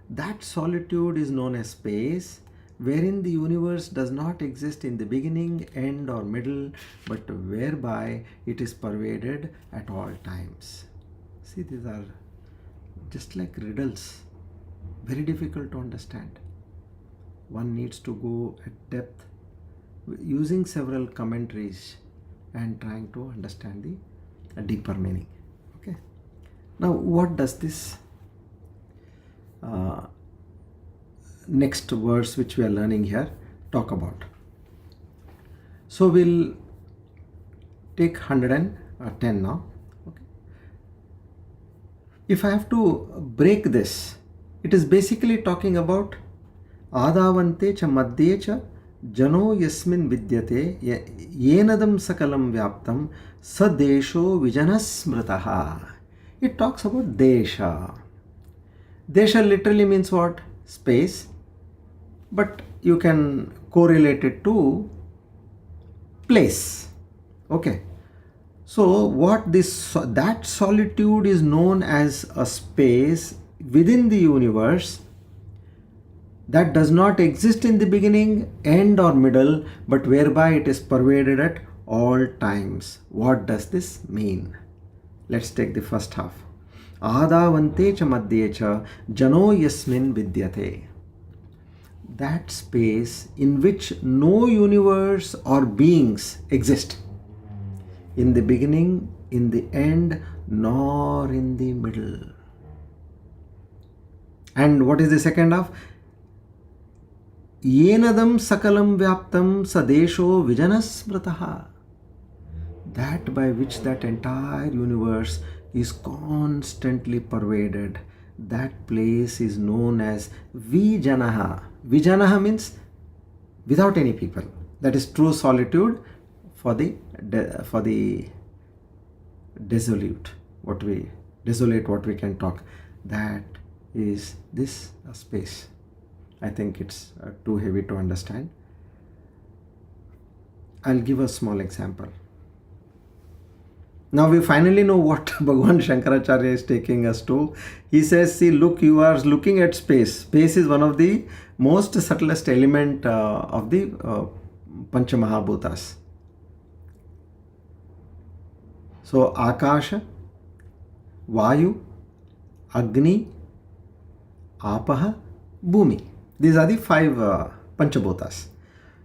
That solitude is known as space, wherein the universe does not exist in the beginning, end or middle, but whereby it is pervaded at all times. See, these are just like riddles, very difficult to understand. One needs to go at depth using several commentaries and trying to understand the deeper meaning. Okay. Now, what does this next verse which we are learning here talk about? So we'll take 110 now. Okay. If I have to break this, it is basically talking about Adavante cha madhye cha jano yasmin vidyate yenadam sakalam vyaptam sadesho vijanas smritaha. It talks about desha. Desha literally means what? Space. But you can correlate it to place. Okay. So what that solitude is known as a space within the universe that does not exist in the beginning, end or middle, but whereby it is pervaded at all times. What does this mean? Let's take the first half. Adavante cha madhye cha jano yasmin vidyate. That space in which no universe or beings exist. In the beginning, in the end, nor in the middle. And what is the second half? Yenadam sakalam vyaptam sadesho vijanas smritaha. That by which that entire universe is constantly pervaded. That place is known as Vijanaha. Vijanaha means without any people. That is true solitude for the desolate. What we can talk. That is this space. I think it's too heavy to understand. I'll give a small example. Now we finally know what Bhagavan Shankaracharya is taking us to. He says, see, look, you are looking at space. Space is one of the most subtlest element of the Pancha Mahabhutas. So, Akasha, Vayu, Agni, Apaha, Bhumi. These are the five Panchabhutas.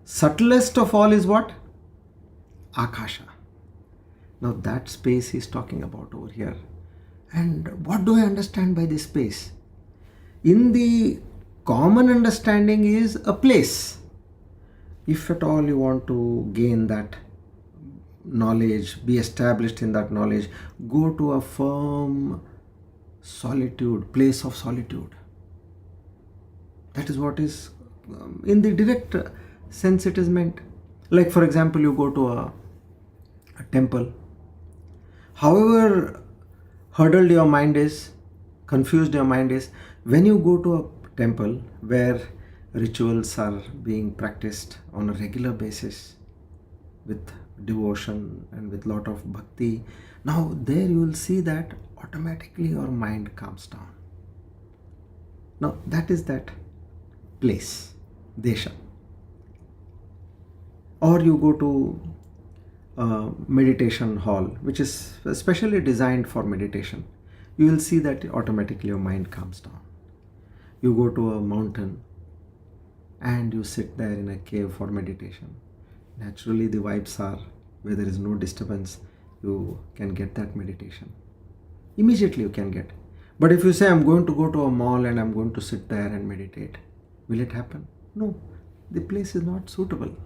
Subtlest of all is what? Akasha. Now that space he is talking about over here. And what do I understand by this space? In the common understanding is a place. If at all you want to gain that knowledge, be established in that knowledge, go to a firm solitude, place of solitude. That is what is, in the direct sense it is meant. Like for example, you go to a temple. However huddled your mind is, confused your mind is, when you go to a temple where rituals are being practiced on a regular basis with devotion and with lot of bhakti, now there you will see that automatically your mind calms down. Now that is that place, desha. Or you go to a meditation hall which is specially designed for meditation. You will see that automatically your mind calms down. You go to a mountain and you sit there in a cave for meditation. Naturally the vibes are where there is no disturbance, you can get that meditation. Immediately you can get. But if you say I'm going to go to a mall and I'm going to sit there and meditate, will it happen? No, the place is not suitable.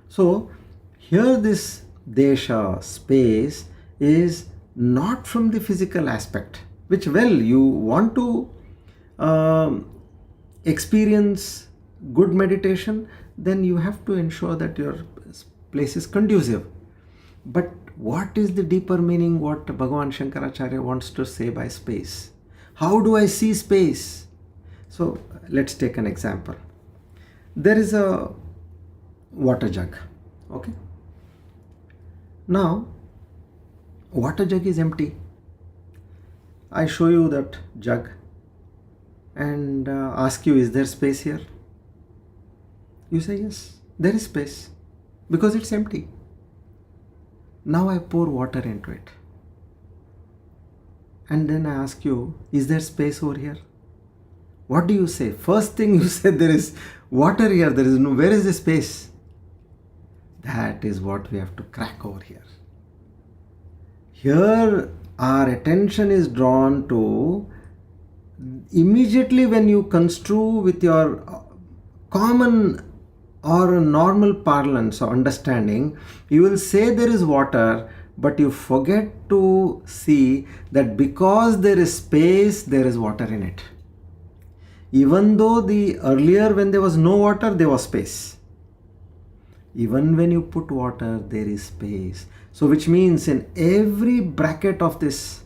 So here this desha, space, is not from the physical aspect, which you want to experience good meditation, then you have to ensure that your place is conducive. But what is the deeper meaning, what Bhagavan Shankaracharya wants to say by space? How do I see space? So let's take an example. There is a water jug. Okay. Now, water jug is empty. I show you that jug and ask you, is there space here? You say yes, there is space because it's empty. Now I pour water into it. And then I ask you, is there space over here? What do you say? First thing you say, there is water here, there is no, where is the space? That is what we have to crack over here. Here our attention is drawn to, immediately when you construe with your common or normal parlance or understanding, you will say there is water, but you forget to see that because there is space, there is water in it. Even though the earlier when there was no water, there was space. Even when you put water, there is space. So which means in every bracket of this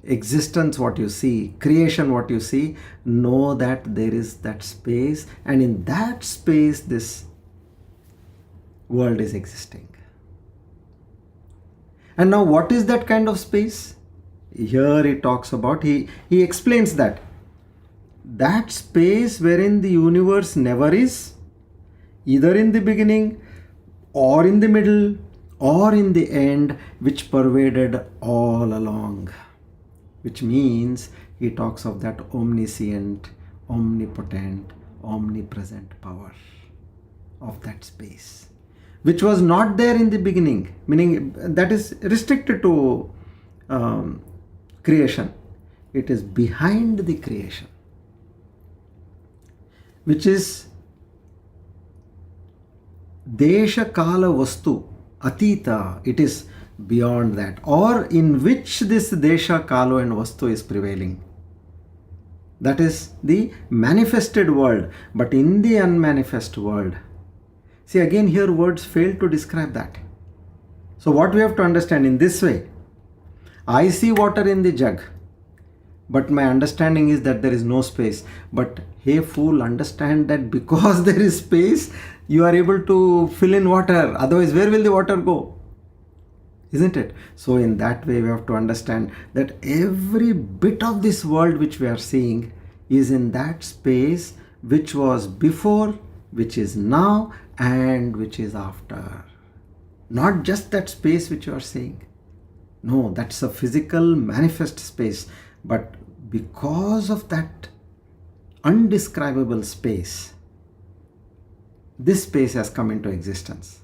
existence, what you see, creation, what you see, know that there is that space, and in that space this world is existing. And now what is that kind of space? Here he talks about, he explains that space wherein the universe never is, either in the beginning or in the middle or in the end, which pervaded all along. Which means he talks of that omniscient, omnipotent, omnipresent power of that space, which was not there in the beginning, meaning that is restricted to creation. It is behind the creation, which is Desha Kala Vastu, Atita, it is beyond that, or in which this Desha, Kala and Vastu is prevailing. That is the manifested world, but in the unmanifest world. See, again here words fail to describe that. So what we have to understand in this way, I see water in the jug, but my understanding is that there is no space. But hey fool, understand that because there is space, you are able to fill in water. Otherwise, where will the water go? Isn't it? So in that way, we have to understand that every bit of this world which we are seeing is in that space which was before, which is now, and which is after. Not just that space which you are seeing. No, that's a physical manifest space. But because of that undescribable space, this space has come into existence.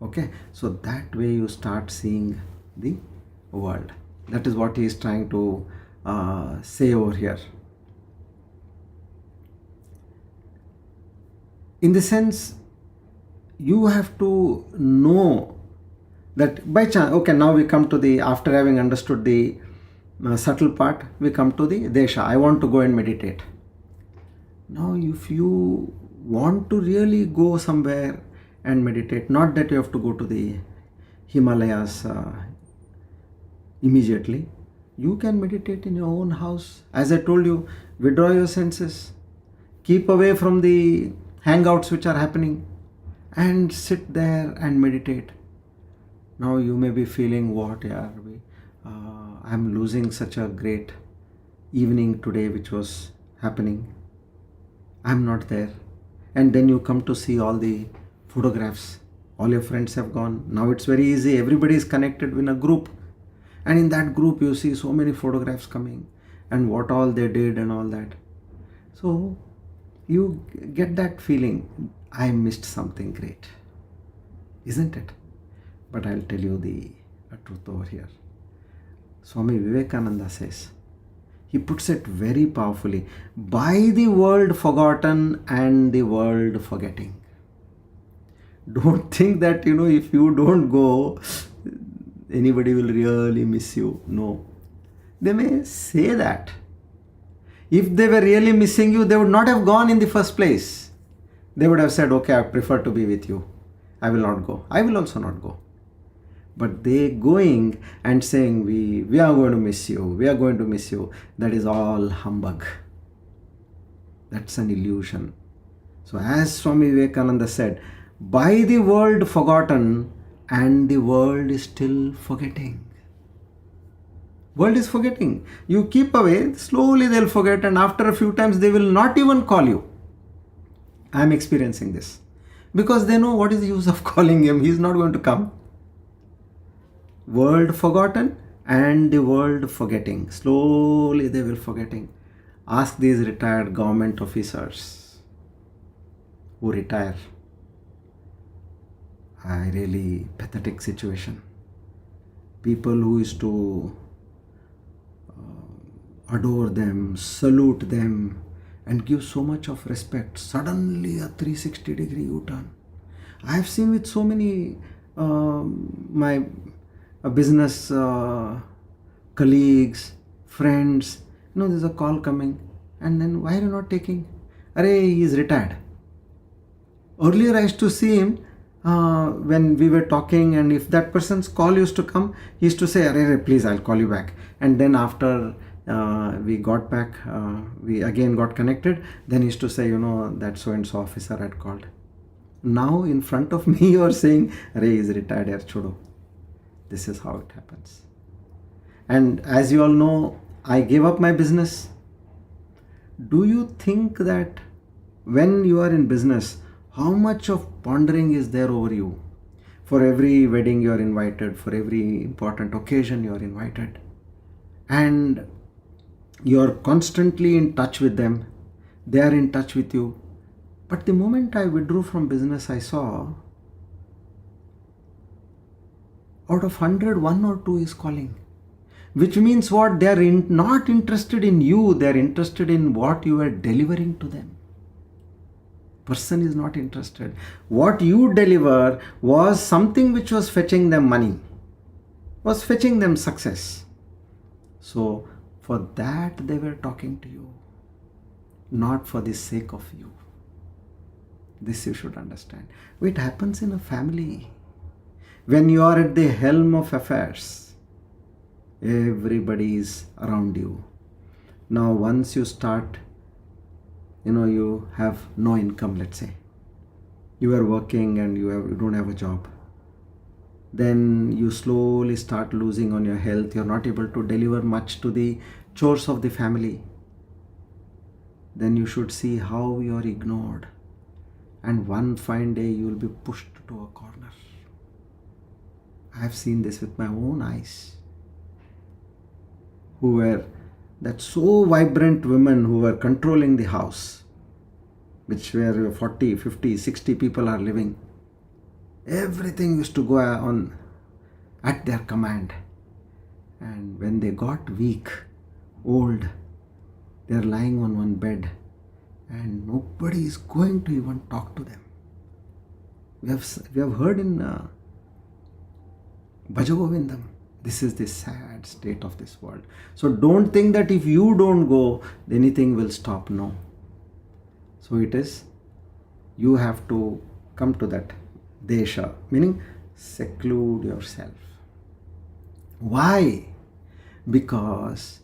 Okay, so that way you start seeing the world. That is what he is trying to say over here. In the sense, you have to know that by chance, okay, now we come to the, after having understood the subtle part, we come to the Desha. I want to go and meditate. Now, if you want to really go somewhere and meditate, not that you have to go to the Himalayas immediately, you can meditate in your own house. As I told you, withdraw your senses, keep away from the hangouts which are happening, and sit there and meditate. Now you may be feeling, what I'm losing such a great evening today which was happening. I'm not there. And then you come to see all the photographs. All your friends have gone. Now it's very easy. Everybody is connected in a group. And in that group you see so many photographs coming and what all they did and all that. So you get that feeling, I missed something great. Isn't it? But I'll tell you the truth over here. Swami Vivekananda says, he puts it very powerfully, by the world forgotten and the world forgetting. Don't think that, if you don't go, anybody will really miss you. No. They may say that. If they were really missing you, they would not have gone in the first place. They would have said, okay, I prefer to be with you. I will not go. I will also not go. But they going and saying, we are going to miss you, we are going to miss you, that is all humbug. That's an illusion. So as Swami Vivekananda said, by the world forgotten, and the world is still forgetting. World is forgetting. You keep away, slowly they'll forget, and after a few times they will not even call you. I am experiencing this. Because they know what is the use of calling him, he is not going to come. World forgotten and the world forgetting. Slowly they will forgetting. Ask these retired government officers who retire. A really pathetic situation. People who used to adore them, salute them, and give so much of respect. Suddenly a 360-degree U-turn. I have seen with so many my business colleagues, friends, there's a call coming, and then why are you not taking? Arey, he is retired. Earlier I used to see him when we were talking, and if that person's call used to come, he used to say, Arey, please, I'll call you back. And then after we got back, we again got connected, then he used to say, that so-and-so officer had called. Now in front of me you are saying, Arey, he is retired, yaar, chodo. This is how it happens. And as you all know, I gave up my business. Do you think that when you are in business, how much of pondering is there over you? For every wedding you are invited, for every important occasion you are invited. And you are constantly in touch with them. They are in touch with you. But the moment I withdrew from business, I saw out of 100, 1 or 2 is calling. Which means what? They are not interested in you. They are interested in what you are delivering to them. Person is not interested. What you deliver was something which was fetching them money, was fetching them success. So for that they were talking to you, not for the sake of you. This you should understand. It happens in a family. When you are at the helm of affairs, everybody is around you. Now once you start, you have no income, let's say. You are working and you don't have a job. Then you slowly start losing on your health. You're not able to deliver much to the chores of the family. Then you should see how you are ignored. And one fine day you will be pushed to a corner. I have seen this with my own eyes. Who were that so vibrant women who were controlling the house, which where 40, 50, 60 people are living. Everything used to go on at their command. And when they got weak, old, they are lying on one bed and nobody is going to even talk to them. We have heard in Bhajagovindam. This is the sad state of this world. So don't think that if you don't go, anything will stop. No. So it is, you have to come to that desha, meaning seclude yourself. Why? Because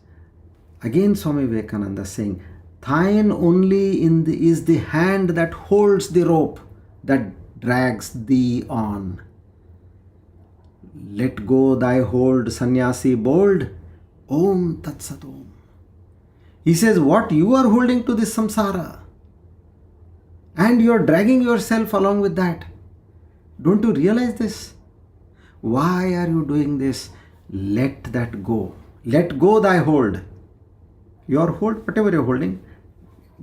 again Swami Vivekananda saying, thine only is the hand that holds the rope that drags thee on. Let go thy hold, sannyasi bold. Om Tat Sat Om. He says, what you are holding to this samsara, and you are dragging yourself along with that. Don't you realize this? Why are you doing this? Let that go. Let go thy hold. Your hold, whatever you are holding,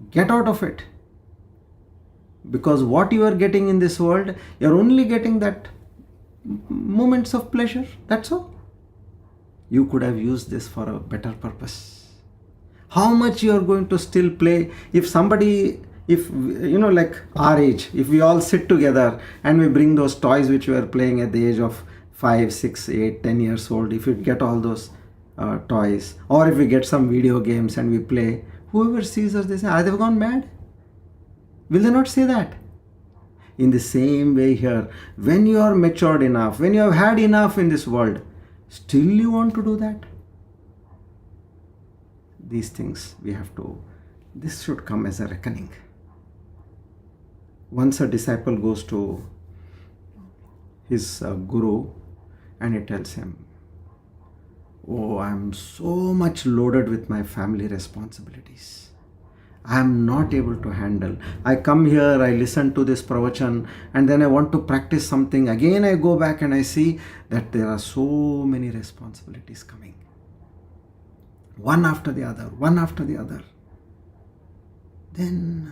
get out of it. Because what you are getting in this world, you are only getting that moments of pleasure. That's all. You could have used this for a better purpose. How much you are going to still play? If somebody, like our age, if we all sit together and we bring those toys which we were playing at the age of 5, 6, 8, 10 years old, if we get all those toys, or if we get some video games and we play, whoever sees us, they say, are they gone mad? Will they not say that? In the same way here, when you are matured enough, when you have had enough in this world, still you want to do that? These things this should come as a reckoning. Once a disciple goes to his guru and he tells him, "Oh, I am so much loaded with my family responsibilities. I am not able to handle. I come here, I listen to this pravachan, and then I want to practice something. Again, I go back and I see that there are so many responsibilities coming. One after the other, one after the other." Then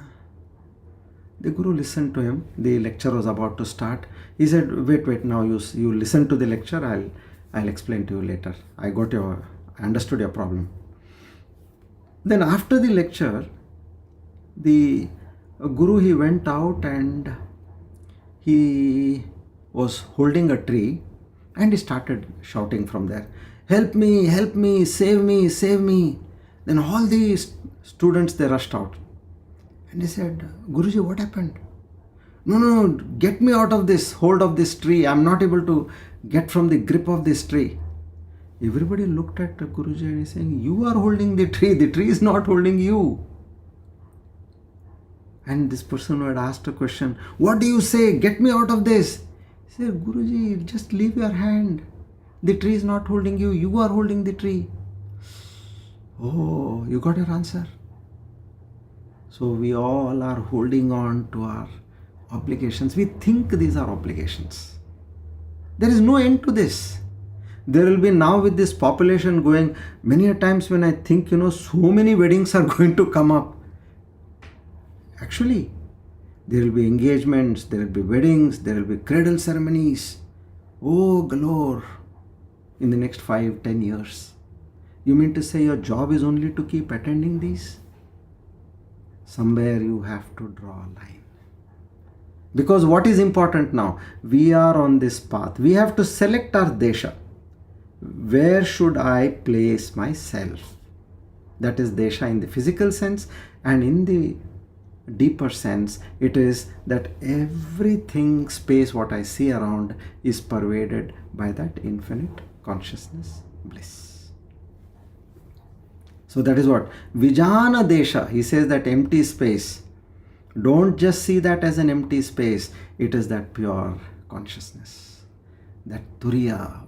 the guru listened to him. The lecture was about to start. He said, wait, now you listen to the lecture. I'll explain to you later. I understood your problem. Then after the lecture, the guru, he went out and he was holding a tree and he started shouting from there, help me, save me, save me. Then all the students, they rushed out. And he said, Guruji, what happened? No, get me out of this hold of this tree. I'm not able to get from the grip of this tree. Everybody looked at Guruji and he's saying, you are holding the tree is not holding you. And this person who had asked a question, what do you say? Get me out of this. He said, Guruji, just leave your hand. The tree is not holding you. You are holding the tree. Oh, you got your answer. So we all are holding on to our obligations. We think these are obligations. There is no end to this. There will be now with this population going, many a times when I think, so many weddings are going to come up. Actually, there will be engagements, there will be weddings, there will be cradle ceremonies. Oh, galore. In the next 5-10 years. You mean to say your job is only to keep attending these? Somewhere you have to draw a line. Because what is important now? We are on this path. We have to select our desha. Where should I place myself? That is desha in the physical sense, and in the deeper sense, it is that everything, space, what I see around is pervaded by that infinite consciousness bliss. So that is what Vijana Desha, he says, that empty space. Don't just see that as an empty space. It is that pure consciousness. That Turiya,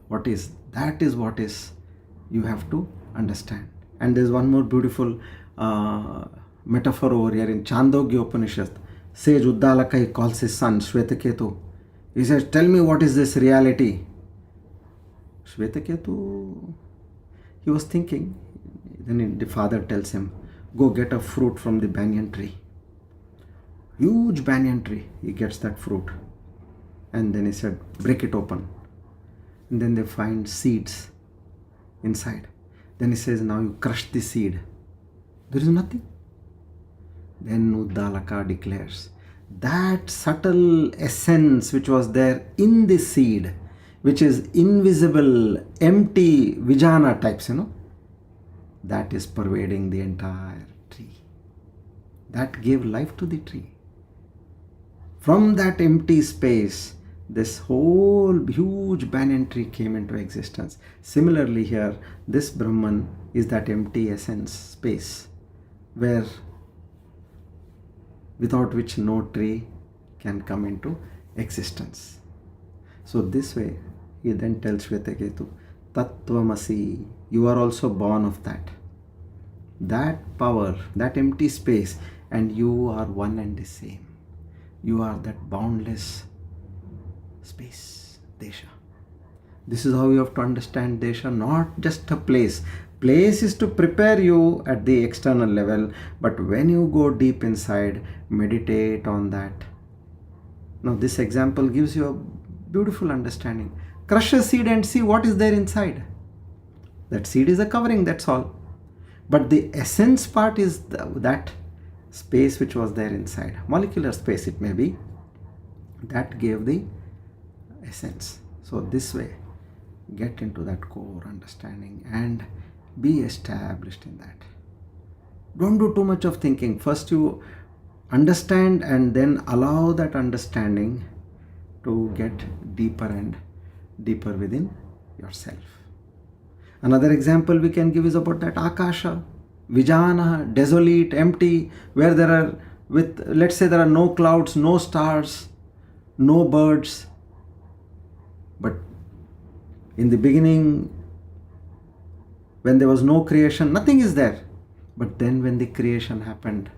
that is what is you have to understand. And there is one more beautiful metaphor over here in Chandogya Upanishad. Sage Uddalaka, he calls his son Shvetaketu. He says, tell me what is this reality. Shvetaketu, he was thinking. Then the father tells him, go get a fruit from the banyan tree. Huge banyan tree. He gets that fruit. And then he said, break it open. And then they find seeds inside. Then he says, now you crush the seed. There is nothing. Then Uddalaka declares, that subtle essence which was there in the seed, which is invisible, empty, Vijana types, that is pervading the entire tree. That gave life to the tree. From that empty space, this whole huge banyan tree came into existence. Similarly here, this Brahman is that empty essence space without which no tree can come into existence. So this way, he then tells Shvetaketu, Tattvamasi, you are also born of that. That power, that empty space, and you are one and the same. You are that boundless space, Desha. This is how you have to understand Desha, not just a place. Place is to prepare you at the external level, but when you go deep inside, meditate on that. Now this example gives you a beautiful understanding. Crush a seed and see what is there inside. That seed is a covering, that's all. But the essence part is that space which was there inside. Molecular space it may be. That gave the essence. So this way, get into that core understanding and be established in that. Don't do too much of thinking. First you understand and then allow that understanding to get deeper and deeper within yourself. Another example we can give is about that Akasha, Vijana, desolate, empty, where there are, let's say there are no clouds, no stars, no birds. But in the beginning, when there was no creation, nothing is there. But then when the creation happened,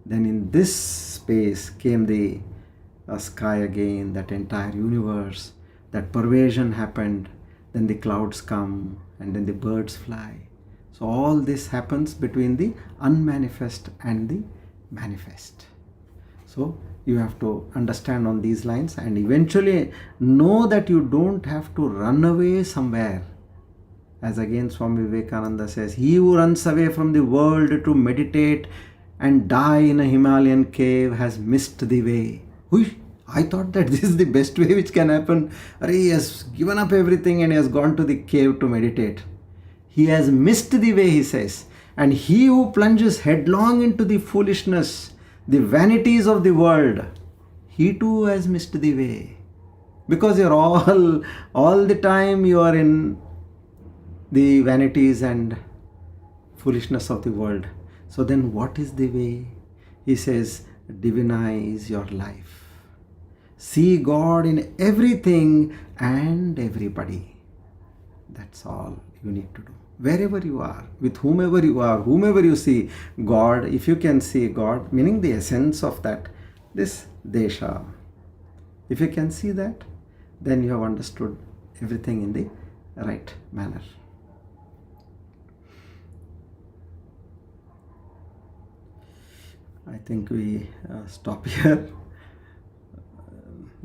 then in this space came the sky again, that entire universe, that pervasion happened, then the clouds come and then the birds fly. So all this happens between the unmanifest and the manifest. So you have to understand on these lines and eventually know that you don't have to run away somewhere. As again Swami Vivekananda says, he who runs away from the world to meditate and die in a Himalayan cave has missed the way. I thought that this is the best way which can happen. He has given up everything and he has gone to the cave to meditate. He has missed the way, he says. And he who plunges headlong into the foolishness, the vanities of the world, he too has missed the way. Because you're all the time you are in the vanities and foolishness of the world. So then what is the way? He says, divinize your life. See God in everything and everybody. That's all you need to do. Wherever you are, with whomever you are, whomever you see, God, if you can see God, meaning the essence of that, this desha, if you can see that, then you have understood everything in the right manner. I think we stop here.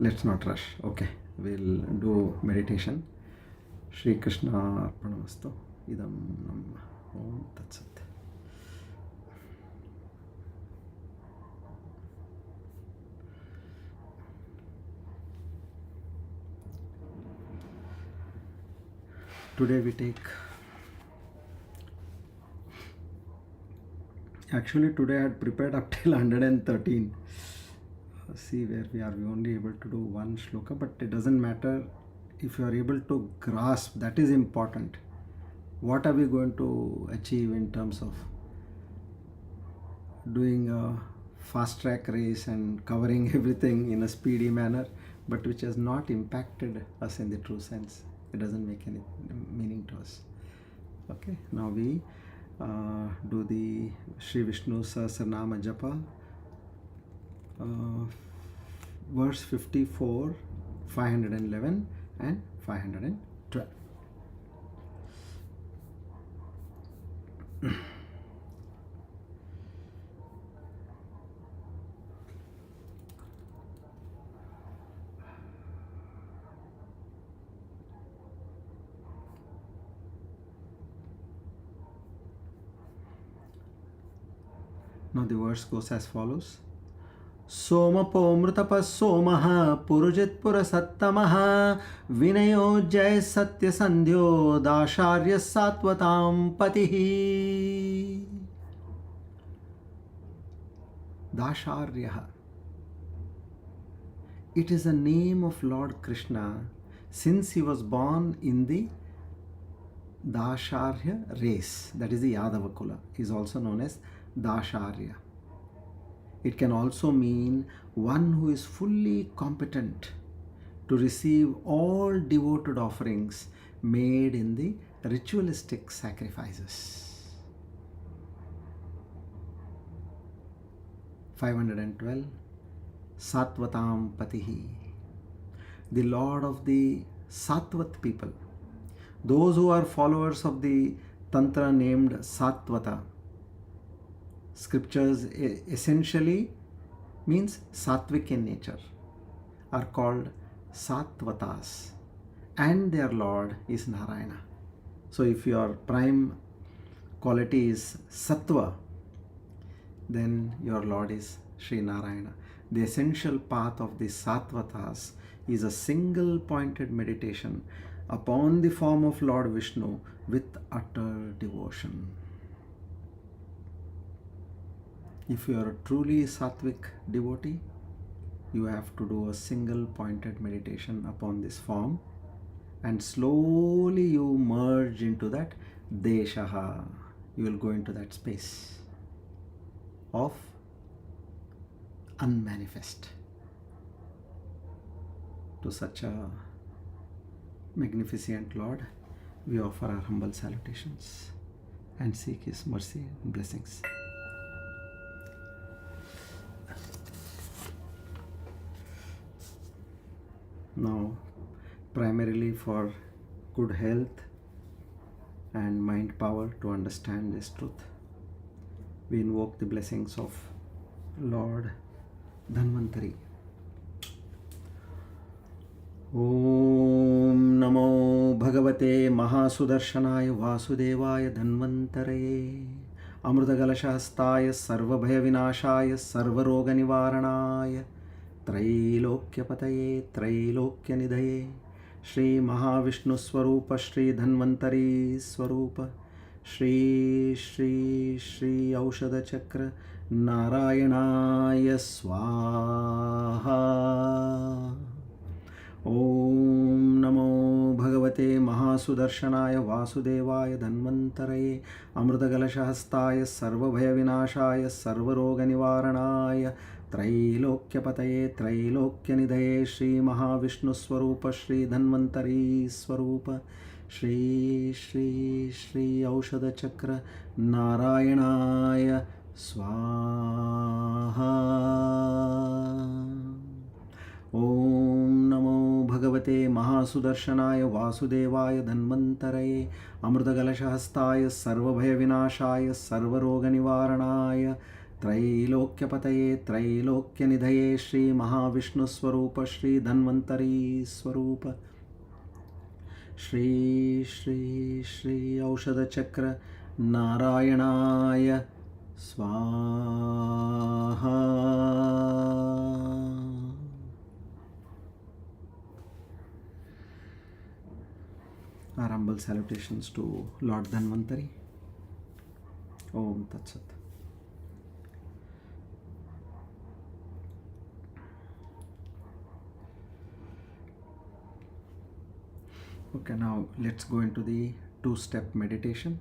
Let's not rush. Okay, we'll do meditation. Shri Krishna Arpanamastu. Idam Nam Om Tat Sat. Today we take, actually today I had prepared up till 113. See where we are, we only able to do one shloka, but it doesn't matter if you are able to grasp, that is important. What are we going to achieve in terms of doing a fast track race and covering everything in a speedy manner, but which has not impacted us in the true sense? It doesn't make any meaning to us. Okay, now we do the Sri Vishnu Sahasranama Japa, verse 54, 511 and 512. Now the verse goes as follows. Somapo mrutapa somaha purujit purasattamaha vinayo jay satya sandhyo dasharya satvatam patihi. Dasharya. It is a name of Lord Krishna since he was born in the Dasharya race, that is the Yadava Kula. He is also known as Dasharya. It can also mean one who is fully competent to receive all devoted offerings made in the ritualistic sacrifices. 512. Satvatam Patihi. The Lord of the Satvat people. Those who are followers of the Tantra named Satvata. Scriptures essentially means sattvic in nature, are called Sattvatas, and their Lord is Narayana. So if your prime quality is Sattva, then your Lord is Sri Narayana. The essential path of the Sattvatas is a single pointed meditation upon the form of Lord Vishnu with utter devotion. If you are a truly sattvic devotee, you have to do a single pointed meditation upon this form, and slowly you merge into that deshaha. You will go into that space of unmanifest. To such a magnificent Lord, we offer our humble salutations and seek His mercy and blessings. Now, primarily for good health and mind power to understand this truth, we invoke the blessings of Lord Dhanvantari. Om Namo Bhagavate Mahasudarshanaya Vasudevaya Dhanvantaraye Amrutagalashahastaya Sarvabhaya Vinashaya Sarvaroga Nivaranaya Trailokyapataye Trailokyanidhaye Shri Mahavishnu Swarupa Shri Dhanvantari Swarupa Shri Shri Shri Aushadha Chakra Narayanaya Swaha. Om Namo Bhagavate Mahasudarshanaya Vasudevaya Dhanvantaraye Amrutagalashahastaya Sarvabhaya Vinashaya Sarvaroga Nivaranaya Trailokyapataye Trailokyanidhaye Shri Mahavishnu Swarupa Shri Dhanvantari Swarupa Shri Shri Shri Aushadha Chakra Narayanaya Swaha. Om Namo Bhagavate Mahasudarshanaya Vasudevaya Dhanvantaraye Amrutagalashahastaya Sarvabhaya Vinashaya Sarvaroga Nivaranaya Trailokyapataye Trailokyanidhaye Shri Mahavishnu Swarupa Shri Dhanvantari Swarupa Shri Shri Shri Aushadha Chakra Narayanaya Swaha. Our humble salutations to Lord Dhanvantari. Om Tat Sat. Okay, now let's go into the two-step meditation.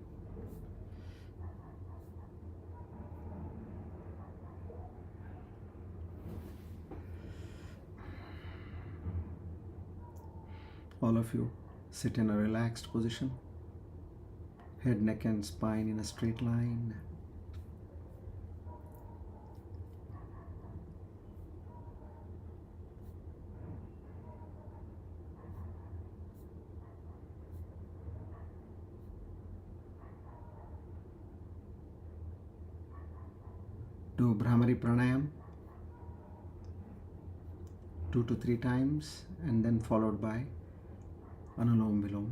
All of you sit in a relaxed position, head, neck and spine in a straight line. Do Brahmari Pranayam 2 to 3 times and then followed by Anulom Vilom.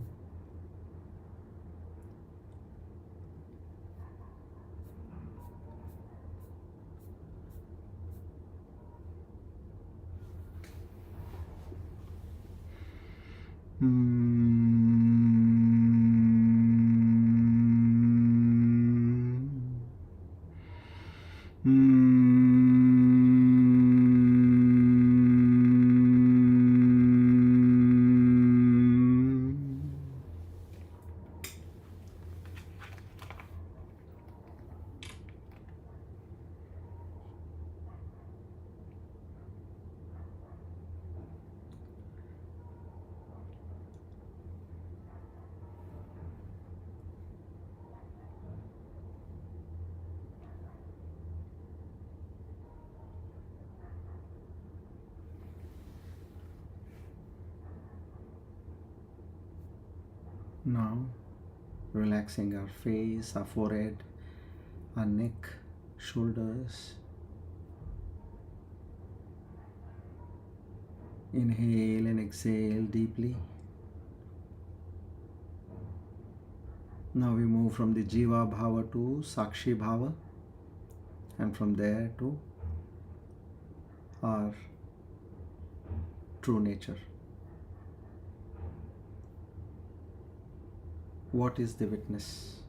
Now, relaxing our face, our forehead, our neck, shoulders. Inhale and exhale deeply. Now we move from the Jiva Bhava to Sakshi Bhava, and from there to our true nature. What is the witness?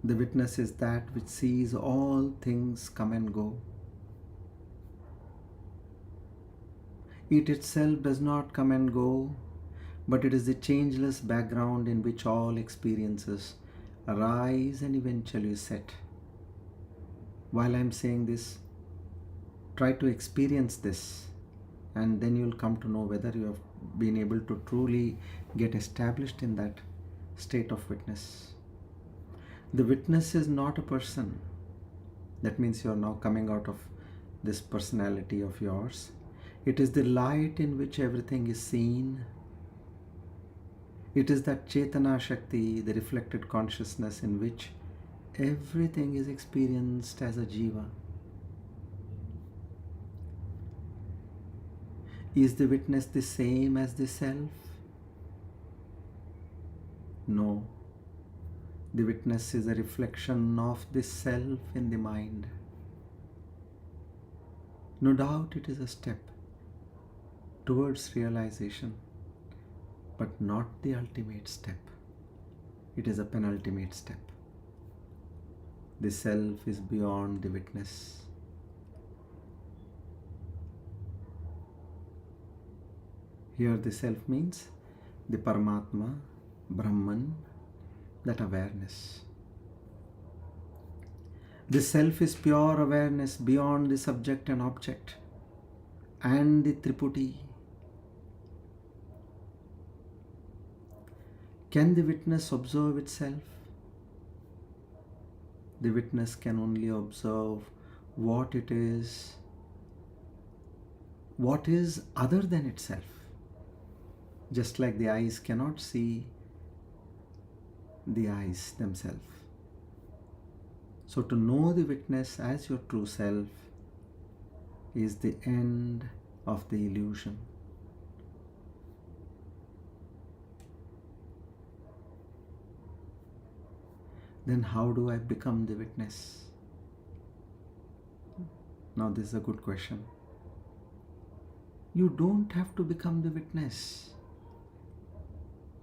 The witness is that which sees all things come and go. It itself does not come and go, but it is the changeless background in which all experiences arise and eventually set. While I am saying this, try to experience this, and then you will come to know whether you have been able to truly get established in that state of witness. The witness is not a person. That means you are now coming out of this personality of yours. It is the light in which everything is seen. It is that Chetana Shakti, the reflected consciousness in which everything is experienced as a jiva. Is the witness the same as the self? No. The witness is a reflection of the self in the mind. No doubt it is a step towards realization, but not the ultimate step. It is a penultimate step. The self is beyond the witness. Here the self means the Paramatma, Brahman, that awareness. The self is pure awareness beyond the subject and object and the Triputi. Can the witness observe itself? The witness can only observe what it is, what is other than itself. Just like the eyes cannot see the eyes themselves. So to know the witness as your true self is the end of the illusion. Then how do I become the witness? Now this is a good question. You don't have to become the witness.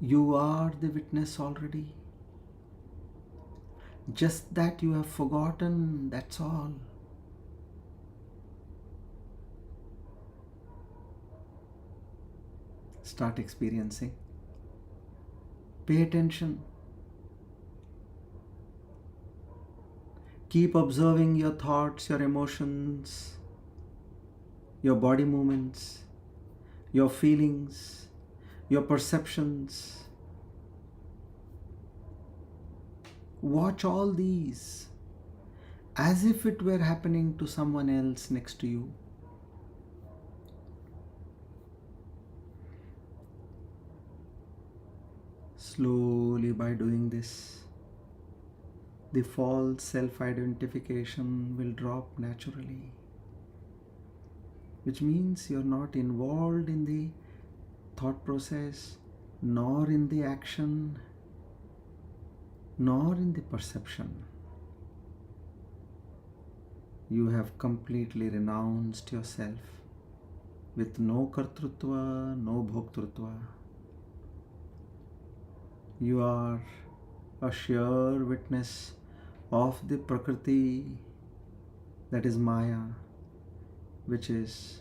You are the witness already. Just that you have forgotten, that's all. Start experiencing. Pay attention. Keep observing your thoughts, your emotions, your body movements, your feelings, your perceptions. Watch all these as if it were happening to someone else next to you. Slowly, by doing this, the false self-identification will drop naturally, which means you're not involved in the thought process, nor in the action, nor in the perception. You have completely renounced yourself with no kartrutva, no bhoktrutva. You are a sheer witness of the Prakriti, that is Maya, which is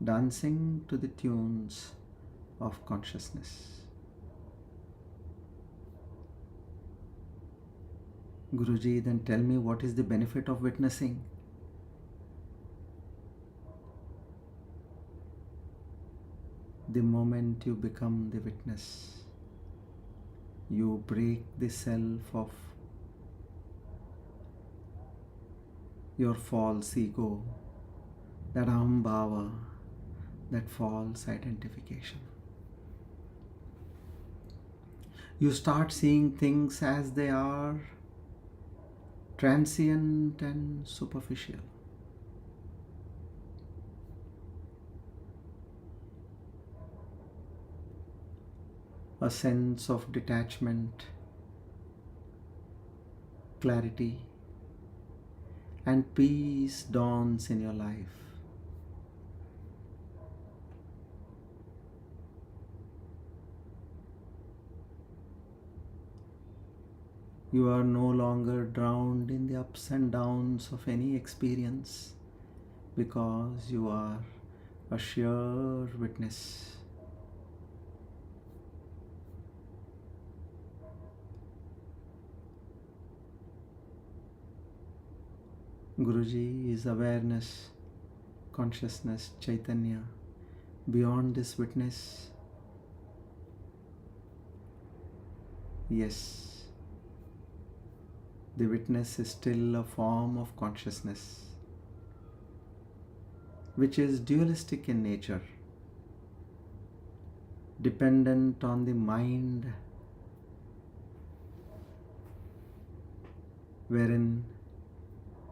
dancing to the tunes of consciousness. Guruji, then tell me, what is the benefit of witnessing? The moment you become the witness, you break the self of your false ego, that ahambhava, that false identification. You start seeing things as they are, transient and superficial. A sense of detachment, clarity, and peace dawns in your life. You are no longer drowned in the ups and downs of any experience because you are a sheer witness. Guruji is awareness, consciousness, Chaitanya. Beyond this witness, yes, the witness is still a form of consciousness, which is dualistic in nature, dependent on the mind, wherein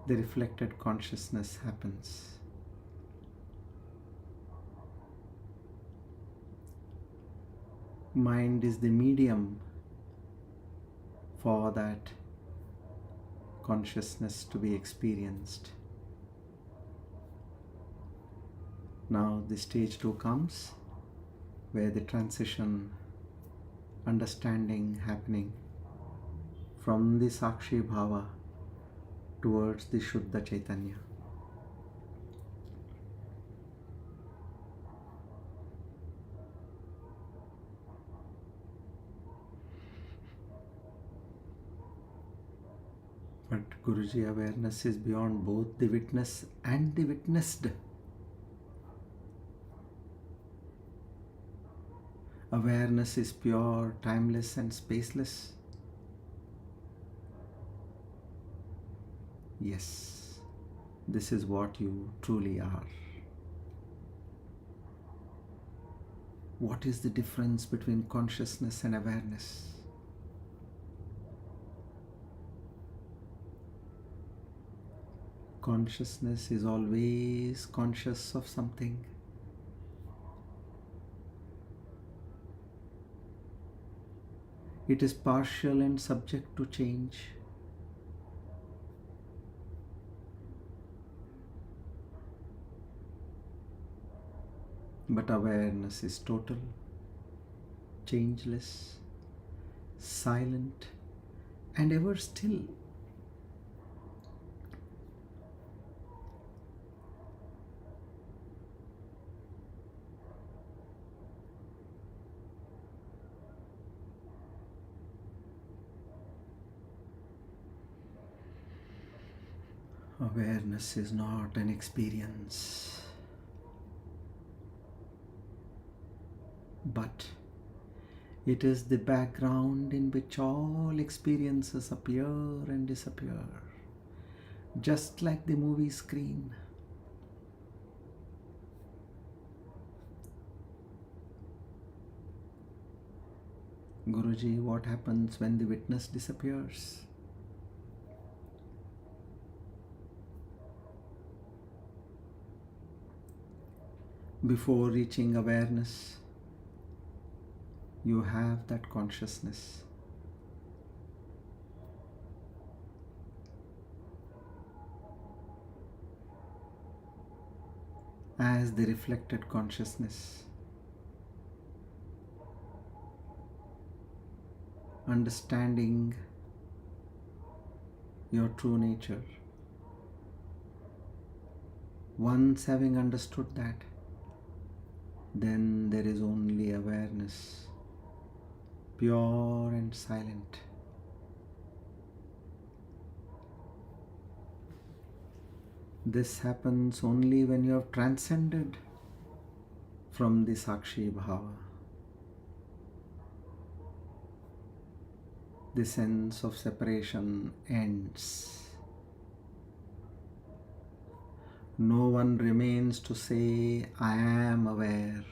the reflected consciousness happens. Mind is the medium for that consciousness to be experienced. Now the stage 2 comes, where the transition, understanding happening from the Sakshi Bhava towards the Shuddha Chaitanya. But Guruji, awareness is beyond both the witness and the witnessed. Awareness is pure, timeless and spaceless. Yes, this is what you truly are. What is the difference between consciousness and awareness? Consciousness is always conscious of something. It is partial and subject to change. But awareness is total, changeless, silent, and ever still. Awareness is not an experience, but it is the background in which all experiences appear and disappear, just like the movie screen. Guruji, what happens when the witness disappears? Before reaching awareness, you have that consciousness. As the reflected consciousness, understanding your true nature. Once having understood that, then there is only awareness, pure and silent. This happens only when you have transcended from the Sakshi Bhava. The sense of separation ends. No one remains to say, I am aware.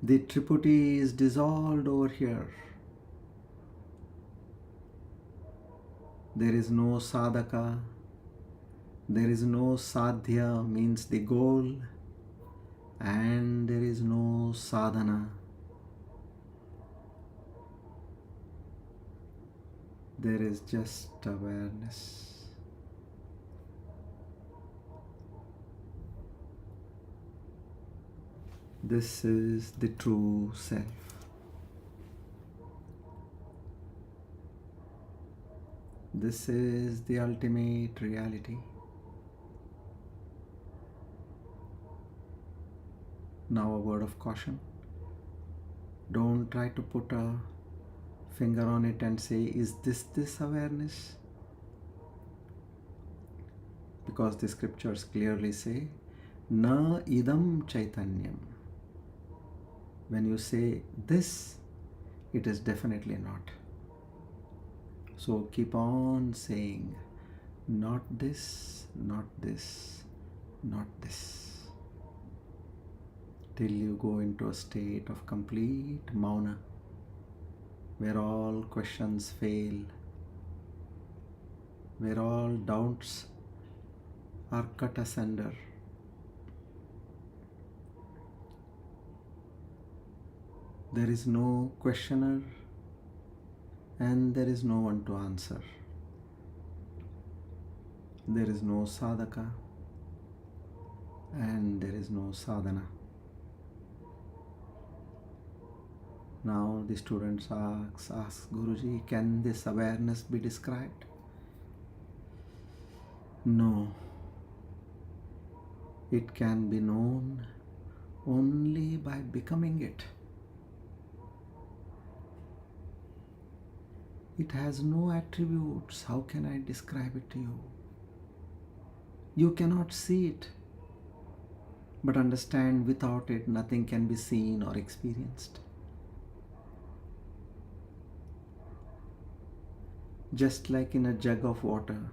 The Triputty is dissolved over here. There is no sadhaka, there is no sadhya, means the goal, and there is no sadhana. There is just awareness. This is the true self. This is the ultimate reality. Now a word of caution. Don't try to put a finger on it and say, is this awareness? Because the scriptures clearly say, na idam chaitanyam. When you say this, it is definitely not. So keep on saying, not this, not this, not this, till you go into a state of complete mauna, where all questions fail, where all doubts are cut asunder. There is no questioner and there is no one to answer. There is no sadhaka and there is no sadhana. Now the students ask Guruji, can this awareness be described? No. It can be known only by becoming it. It has no attributes. How can I describe it to you? You cannot see it, but understand without it nothing can be seen or experienced. Just like in a jug of water,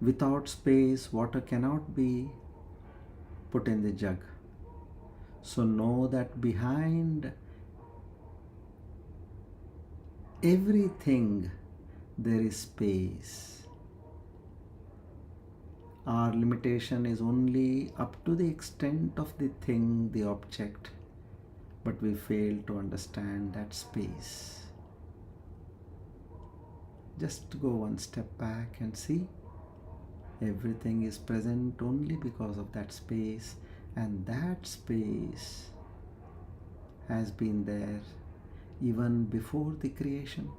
without space, water cannot be put in the jug. So know that behind everything there is space. Our limitation is only up to the extent of the thing, the object, but we fail to understand that space. Just go one step back and see. Everything is present only because of that space, and that space has been there even before the creation,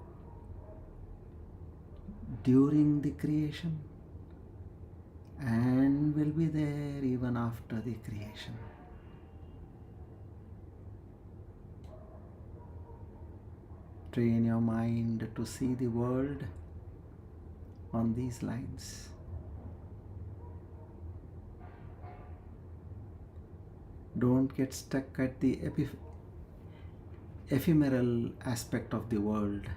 during the creation, and will be there even after the creation. Train your mind to see the world on these lines. Don't get stuck at the ephemeral aspect of the world.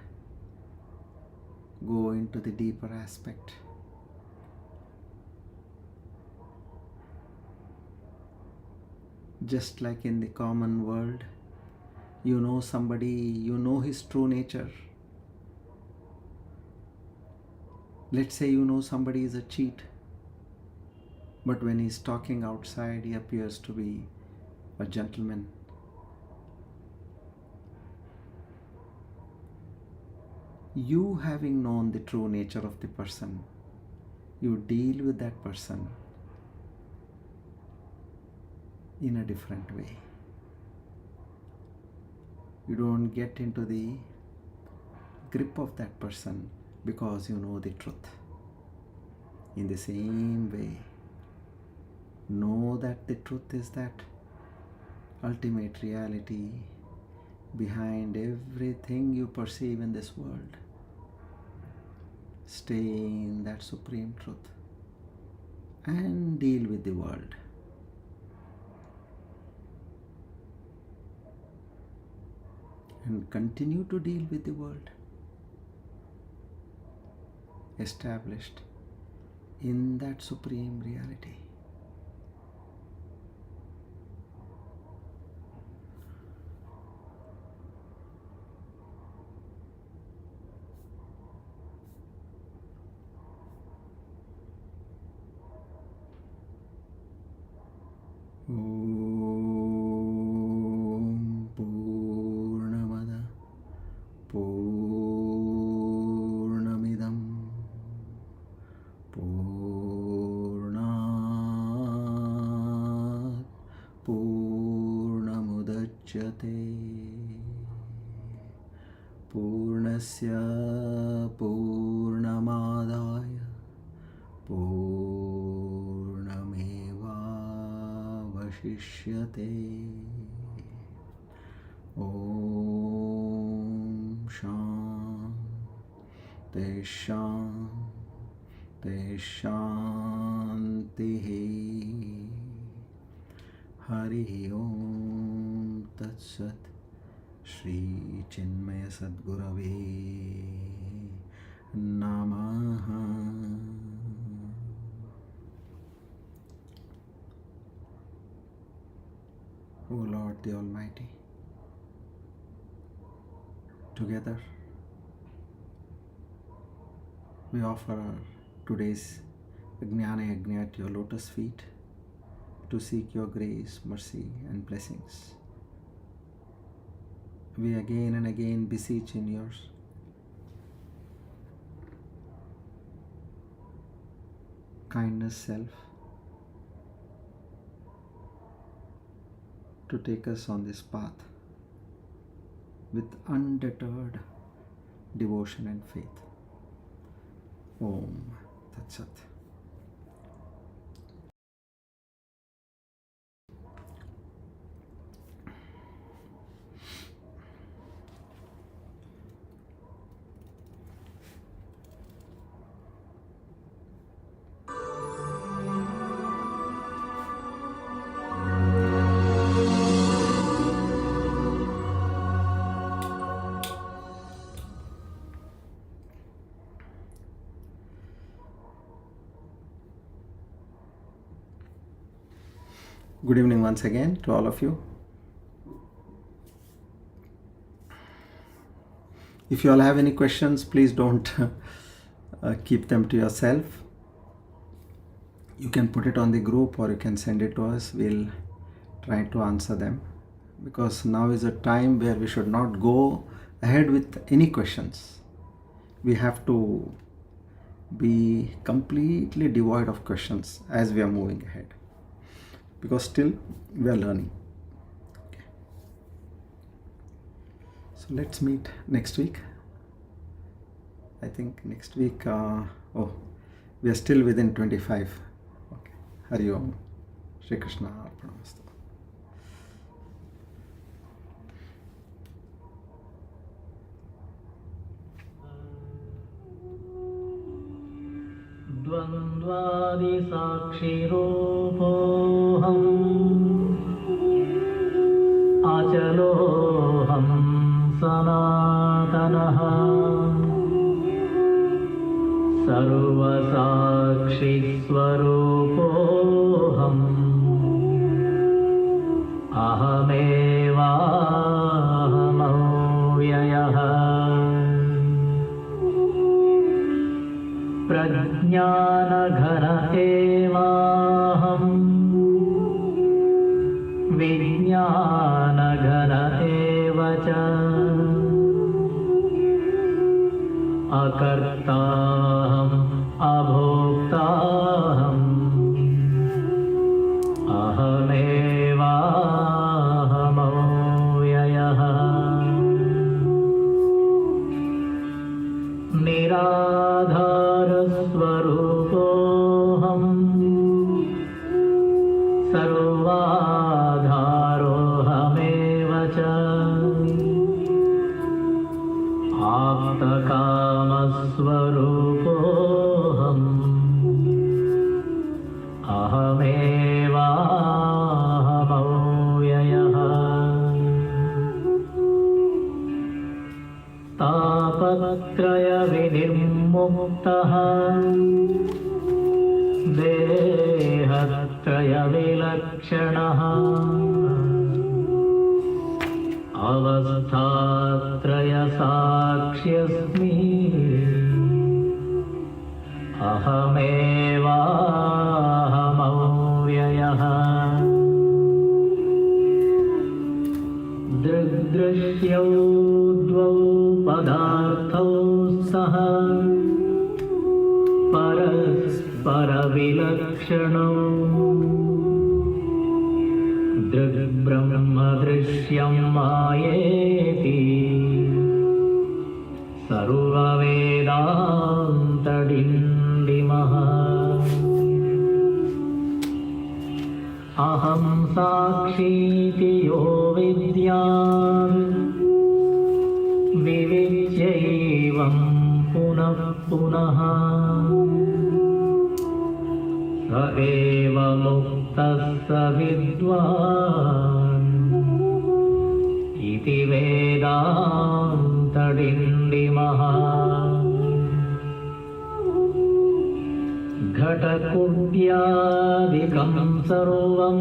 Go into the deeper aspect. Just like in the common world, you know somebody, you know his true nature. Let's say you know somebody is a cheat, but when he's talking outside, he appears to be a gentleman. You, having known the true nature of the person, you deal with that person in a different way. You don't get into the grip of that person because you know the truth. In the same way, know that the truth is that ultimate reality behind everything you perceive in this world. Stay in that supreme truth and deal with the world. And continue to deal with the world, established in that supreme reality. Om Purnamada Purnamidam Purnat Purnasya Purnamadaya Purnamevavashishyate. Om Shanti Shanti Shantihi. Hari Om Tat Sat. Shri Chinmaya Sadgurave Namaha. O Lord the Almighty, together we offer our today's Jnana Yajna at your lotus feet to seek your grace, mercy and blessings. We again and again beseech in your kindness self to take us on this path with undeterred devotion and faith. Om Tat Sat. Good evening once again to all of you. If you all have any questions, please don't keep them to yourself. You can put it on the group or you can send it to us. We'll try to answer them, because now is a time where we should not go ahead with any questions. We have to be completely devoid of questions as we are moving ahead, because still we are learning. Okay. So let's meet next week. I think next week, we are still within 25. Okay. Hari Om. Shri Krishna Arpanamastu. द्वन्द्वादि साक्षिरूपोऽहम् अचलोऽहम् सनातनः सर्वसाक्षिस्वरूपोऽहम् अहमेवाहमव्ययः प्रज्ञानघन एवाहम् विज्ञानघन एव च अकर्ताहम् अभोक्ताहम् अहमेवाहमव्ययः निराधारस्वरूपोऽहम् सर्वाधारोऽहमेव च आप्तकामस्वरूपोऽहम् अहमेवाहमव्ययः तापत्रयविनिर्मुक्तः देहत्रयविलक्षणः अवस्थात्रयसाक्ष्यस्मि अहमेवाहमव्ययः दृग्दृश्यौ द्वौ पदार्थौ स्तः परस्परविलक्षणौ दृग्ब्रह्मदृश्यं मायेति सर्ववेदान्तडिण्डिमः अहं साक्षीति यो विद्यात् विविच्यैवं पुनः पुनः स एव मुक्तः स विद्वान् इति वेदान्तडिण्डिमः घटकुड्यादिकं सर्वं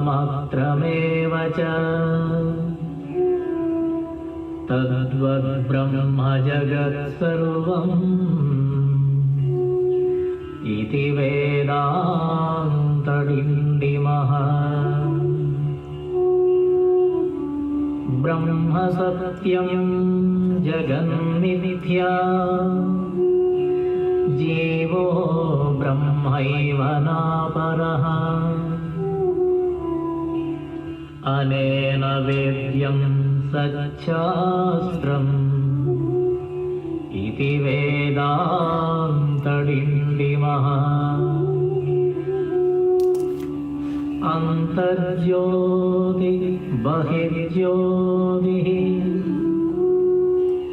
मृत्तिकामात्रमेव च तद्वद्ब्रह्म जगत्सर्वम् इति वेदान्तडिण्डिमः ब्रह्म सत्यं जगन्मिथ्या जीवो ब्रह्मैव नापरः अनेन वेद्यं सच्छास्त्रम् इति वेदान्तडिण्डिमः अन्तर्ज्योति बहिर्ज्योतिः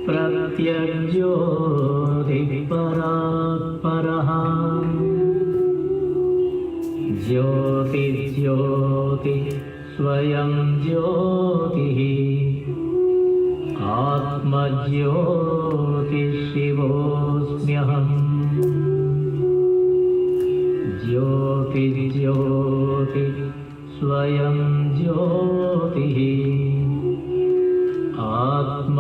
प्रत्यग्ज्योतिः परात्परः ज्योतिज्योति स्वयं ज्योतिः आत्मज्योतिशिवोऽस्म्यहम् ज्योतिज्योति स्वयं ज्योतिः आत्मज्योतिशिवो